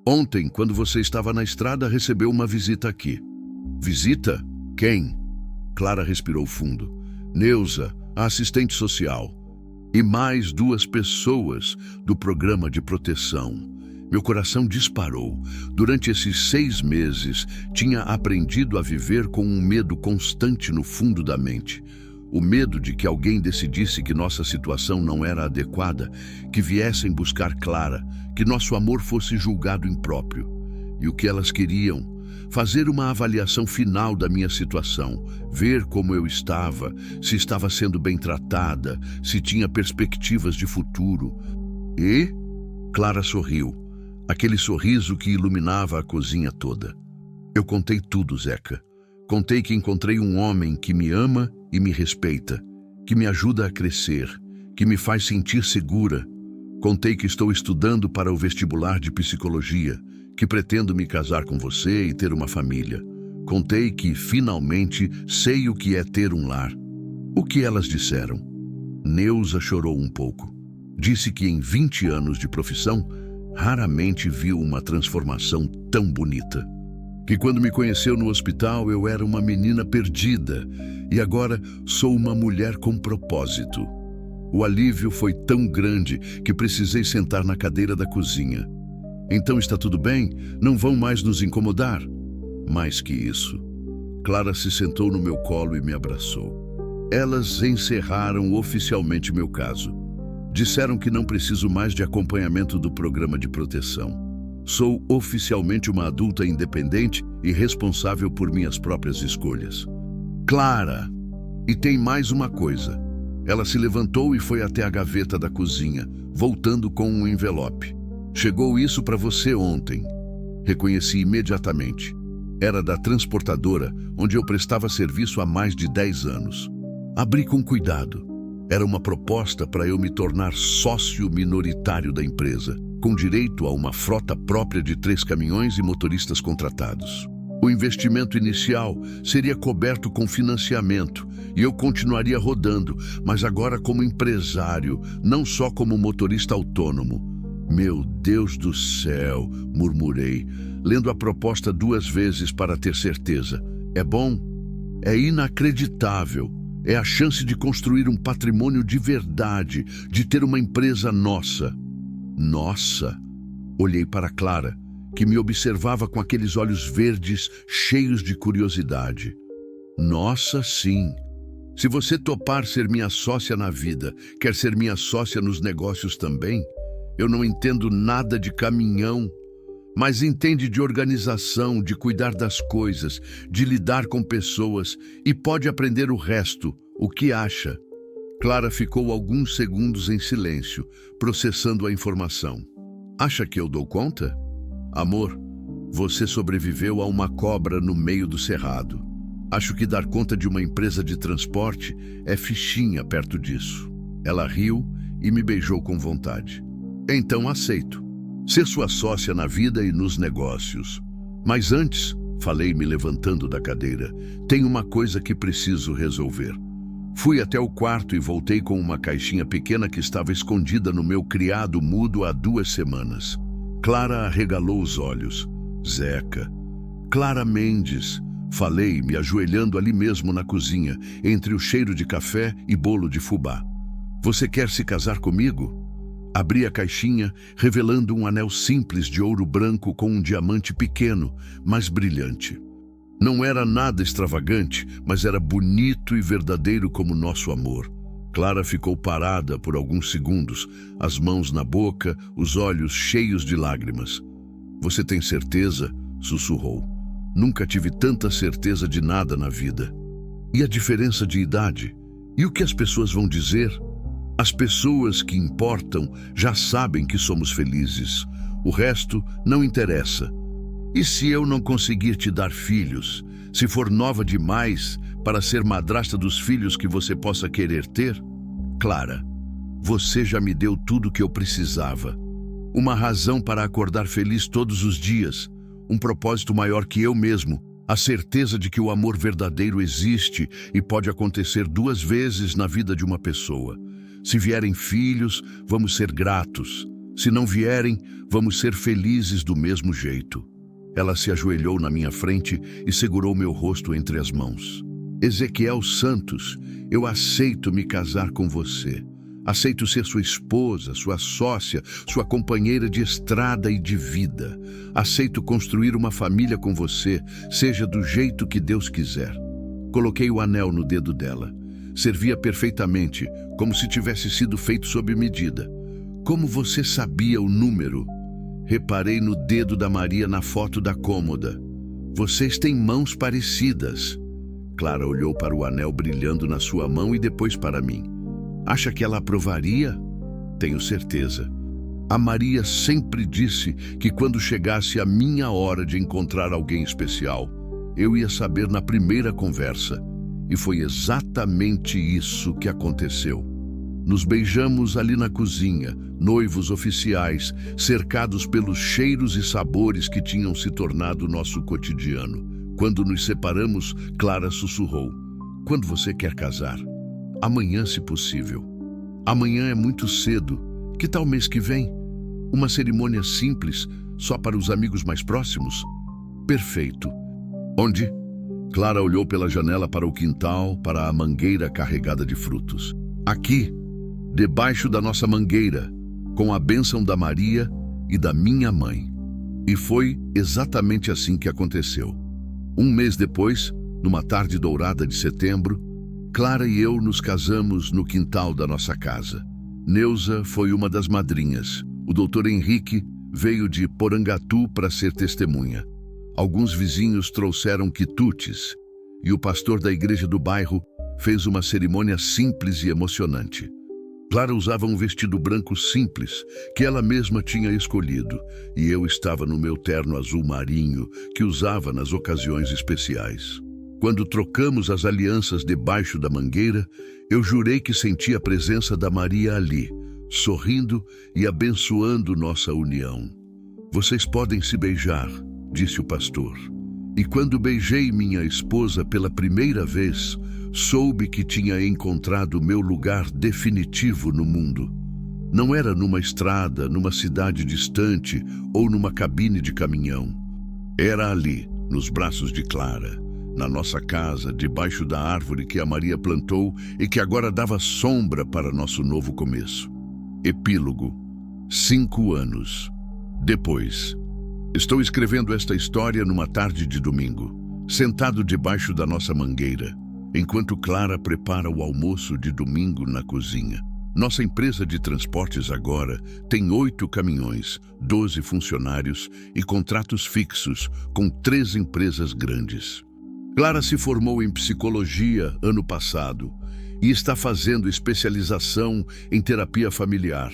[SPEAKER 1] Ontem, quando você estava na estrada, recebeu uma visita aqui." "Visita? Quem?" Clara respirou fundo. "Neuza, a assistente social. E mais 2 pessoas do programa de proteção." Meu coração disparou. Durante esses 6 meses, tinha aprendido a viver com um medo constante no fundo da mente. O medo de que alguém decidisse que nossa situação não era adequada, que viessem buscar Clara, que nosso amor fosse julgado impróprio. E o que elas queriam? Fazer uma avaliação final da minha situação, ver como eu estava, se estava sendo bem tratada, se tinha perspectivas de futuro. E Clara sorriu, aquele sorriso que iluminava a cozinha toda. "Eu contei tudo, Zeca. Contei que encontrei um homem que me ama e me respeita, que me ajuda a crescer, que me faz sentir segura. Contei que estou estudando para o vestibular de psicologia, que pretendo me casar com você e ter uma família. Contei que, finalmente, sei o que é ter um lar." O que elas disseram? Neuza chorou um pouco. Disse que em 20 anos de profissão, raramente viu uma transformação tão bonita. Que quando me conheceu no hospital, eu era uma menina perdida e agora sou uma mulher com propósito. O alívio foi tão grande que precisei sentar na cadeira da cozinha. "Então está tudo bem? Não vão mais nos incomodar?" Mais que isso. Clara se sentou no meu colo e me abraçou. Elas encerraram oficialmente meu caso. Disseram que não preciso mais de acompanhamento do programa de proteção. Sou oficialmente uma adulta independente e responsável por minhas próprias escolhas. "Clara! E tem mais uma coisa." Ela se levantou e foi até a gaveta da cozinha, voltando com um envelope. "Chegou isso para você ontem." Reconheci imediatamente. Era da transportadora, onde eu prestava serviço há mais de 10 anos. Abri com cuidado. Era uma proposta para eu me tornar sócio minoritário da empresa, com direito a uma frota própria de 3 caminhões e motoristas contratados. O investimento inicial seria coberto com financiamento e eu continuaria rodando, mas agora como empresário, não só como motorista autônomo. "Meu Deus do céu", murmurei, lendo a proposta 2 vezes para ter certeza. "É bom? É inacreditável. É a chance de construir um patrimônio de verdade, de ter uma empresa nossa." "Nossa?" Olhei para Clara, que me observava com aqueles olhos verdes cheios de curiosidade. "Nossa, sim. Se você topar ser minha sócia na vida, quer ser minha sócia nos negócios também? Eu não entendo nada de caminhão, mas entende de organização, de cuidar das coisas, de lidar com pessoas e pode aprender o resto. O que acha?" Clara ficou alguns segundos em silêncio, processando a informação. "Acha que eu dou conta? Amor, você sobreviveu a uma cobra no meio do cerrado. Acho que dar conta de uma empresa de transporte é fichinha perto disso. Ela riu e me beijou com vontade. Então aceito. Ser sua sócia na vida e nos negócios. Mas antes, falei me levantando da cadeira, tem uma coisa que preciso resolver. Fui até o quarto e voltei com uma caixinha pequena que estava escondida no meu criado mudo há 2 semanas. Clara arregalou os olhos. Zeca. Clara Mendes. Falei, me ajoelhando ali mesmo na cozinha, entre o cheiro de café e bolo de fubá. Você quer se casar comigo? Abri a caixinha, revelando um anel simples de ouro branco com um diamante pequeno, mas brilhante. Não era nada extravagante, mas era bonito e verdadeiro como nosso amor. Clara ficou parada por alguns segundos, as mãos na boca, os olhos cheios de lágrimas. Você tem certeza? Sussurrou. Nunca tive tanta certeza de nada na vida. E a diferença de idade? E o que as pessoas vão dizer? As pessoas que importam já sabem que somos felizes. O resto não interessa. E se eu não conseguir te dar filhos? Se for nova demais para ser madrasta dos filhos que você possa querer ter? Clara, você já me deu tudo o que eu precisava. Uma razão para acordar feliz todos os dias. Um propósito maior que eu mesmo. A certeza de que o amor verdadeiro existe e pode acontecer 2 vezes na vida de uma pessoa. Se vierem filhos, vamos ser gratos. Se não vierem, vamos ser felizes do mesmo jeito. Ela se ajoelhou na minha frente e segurou meu rosto entre as mãos. Ezequiel Santos, eu aceito me casar com você. Aceito ser sua esposa, sua sócia, sua companheira de estrada e de vida. Aceito construir uma família com você, seja do jeito que Deus quiser. Coloquei o anel no dedo dela. Servia perfeitamente, como se tivesse sido feito sob medida. Como você sabia o número? Reparei no dedo da Maria na foto da cômoda. Vocês têm mãos parecidas. Clara olhou para o anel brilhando na sua mão e depois para mim. Acha que ela aprovaria? Tenho certeza. A Maria sempre disse que quando chegasse a minha hora de encontrar alguém especial, eu ia saber na primeira conversa. E foi exatamente isso que aconteceu. Nos beijamos ali na cozinha, noivos oficiais, cercados pelos cheiros e sabores que tinham se tornado nosso cotidiano. Quando nos separamos, Clara sussurrou: quando você quer casar? Amanhã, se possível. Amanhã é muito cedo. Que tal mês que vem? Uma cerimônia simples, só para os amigos mais próximos? Perfeito. Onde? Clara olhou pela janela para o quintal, para a mangueira carregada de frutos. Aqui, debaixo da nossa mangueira, com a bênção da Maria e da minha mãe. E foi exatamente assim que aconteceu. 1 mês depois, numa tarde dourada de setembro, Clara e eu nos casamos no quintal da nossa casa. Neuza foi uma das madrinhas. O doutor Henrique veio de Porangatu para ser testemunha. Alguns vizinhos trouxeram quitutes e o pastor da igreja do bairro fez uma cerimônia simples e emocionante. Clara usava um vestido branco simples que ela mesma tinha escolhido e eu estava no meu terno azul marinho que usava nas ocasiões especiais. Quando trocamos as alianças debaixo da mangueira, eu jurei que sentia a presença da Maria ali, sorrindo e abençoando nossa união. Vocês podem se beijar, disse o pastor. E quando beijei minha esposa pela primeira vez, soube que tinha encontrado meu lugar definitivo no mundo. Não era numa estrada, numa cidade distante ou numa cabine de caminhão. Era ali, nos braços de Clara, na nossa casa, debaixo da árvore que a Maria plantou e que agora dava sombra para nosso novo começo. Epílogo. 5 anos. Depois. Estou escrevendo esta história numa tarde de domingo, sentado debaixo da nossa mangueira, enquanto Clara prepara o almoço de domingo na cozinha. Nossa empresa de transportes agora tem 8 caminhões, 12 funcionários e contratos fixos com 3 empresas grandes. Clara se formou em psicologia ano passado e está fazendo especialização em terapia familiar.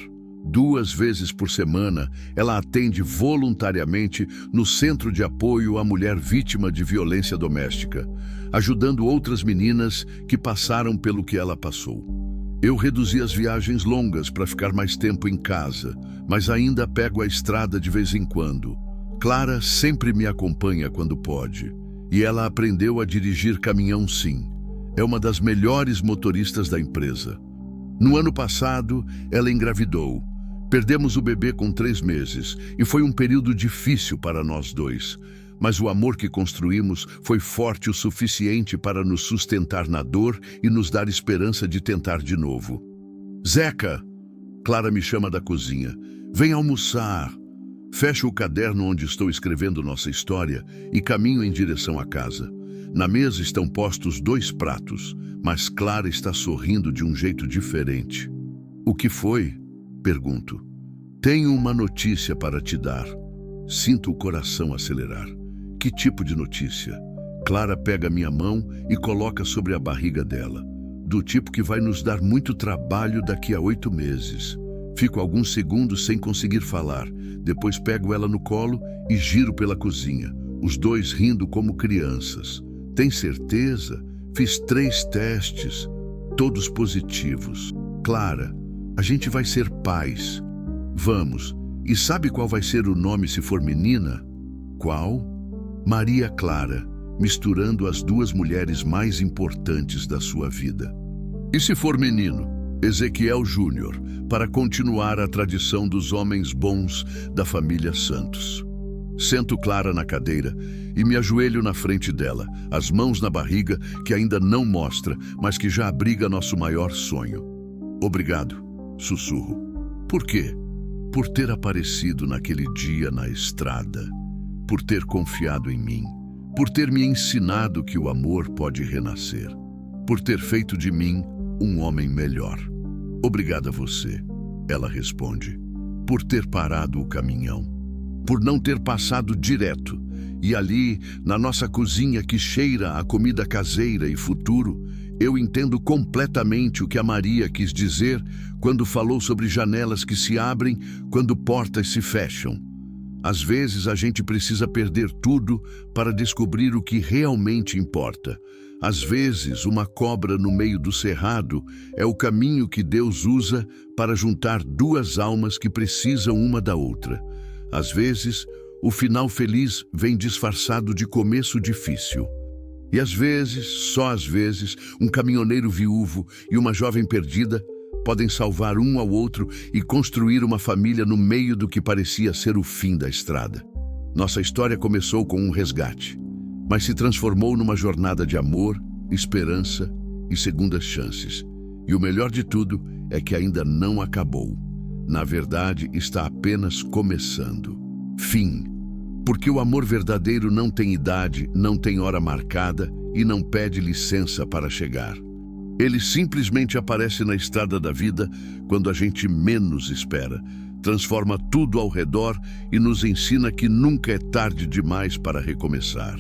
[SPEAKER 1] 2 vezes por semana, ela atende voluntariamente no Centro de Apoio à Mulher Vítima de Violência Doméstica, ajudando outras meninas que passaram pelo que ela passou. Eu reduzi as viagens longas para ficar mais tempo em casa, mas ainda pego a estrada de vez em quando. Clara sempre me acompanha quando pode, e ela aprendeu a dirigir caminhão sim. É uma das melhores motoristas da empresa. No ano passado, ela engravidou. Perdemos o bebê com 3 meses e foi um período difícil para nós dois. Mas o amor que construímos foi forte o suficiente para nos sustentar na dor e nos dar esperança de tentar de novo. Zeca! Clara me chama da cozinha. Vem almoçar. Fecho o caderno onde estou escrevendo nossa história e caminho em direção à casa. Na mesa estão postos 2 pratos, mas Clara está sorrindo de um jeito diferente. O que foi? Pergunto. Tenho uma notícia para te dar. Sinto o coração acelerar. Que tipo de notícia? Clara pega minha mão e coloca sobre a barriga dela. Do tipo que vai nos dar muito trabalho daqui a 8 meses. Fico alguns segundos sem conseguir falar. Depois pego ela no colo e giro pela cozinha. Os dois rindo como crianças. Tem certeza? Fiz 3 testes, todos positivos. Clara, a gente vai ser pais. Vamos. E sabe qual vai ser o nome se for menina? Qual? Maria Clara, misturando as 2 mulheres mais importantes da sua vida. E se for menino? Ezequiel Júnior, para continuar a tradição dos homens bons da família Santos. Sento Clara na cadeira e me ajoelho na frente dela, as mãos na barriga que ainda não mostra, mas que já abriga nosso maior sonho. Obrigado, sussurro. Por quê? Por ter aparecido naquele dia na estrada, por ter confiado em mim, por ter me ensinado que o amor pode renascer, por ter feito de mim um homem melhor. Obrigada a você, ela responde, por ter parado o caminhão, por não ter passado direto, e ali, na nossa cozinha que cheira a comida caseira e futuro, eu entendo completamente o que a Maria quis dizer quando falou sobre janelas que se abrem quando portas se fecham. Às vezes a gente precisa perder tudo para descobrir o que realmente importa. Às vezes, uma cobra no meio do cerrado é o caminho que Deus usa para juntar 2 almas que precisam uma da outra. Às vezes, o final feliz vem disfarçado de começo difícil. E às vezes, só às vezes, um caminhoneiro viúvo e uma jovem perdida podem salvar um ao outro e construir uma família no meio do que parecia ser o fim da estrada. Nossa história começou com um resgate, mas se transformou numa jornada de amor, esperança e segundas chances. E o melhor de tudo é que ainda não acabou. Na verdade, está apenas começando. Fim. Porque o amor verdadeiro não tem idade, não tem hora marcada e não pede licença para chegar. Ele simplesmente aparece na estrada da vida quando a gente menos espera, transforma tudo ao redor e nos ensina que nunca é tarde demais para recomeçar.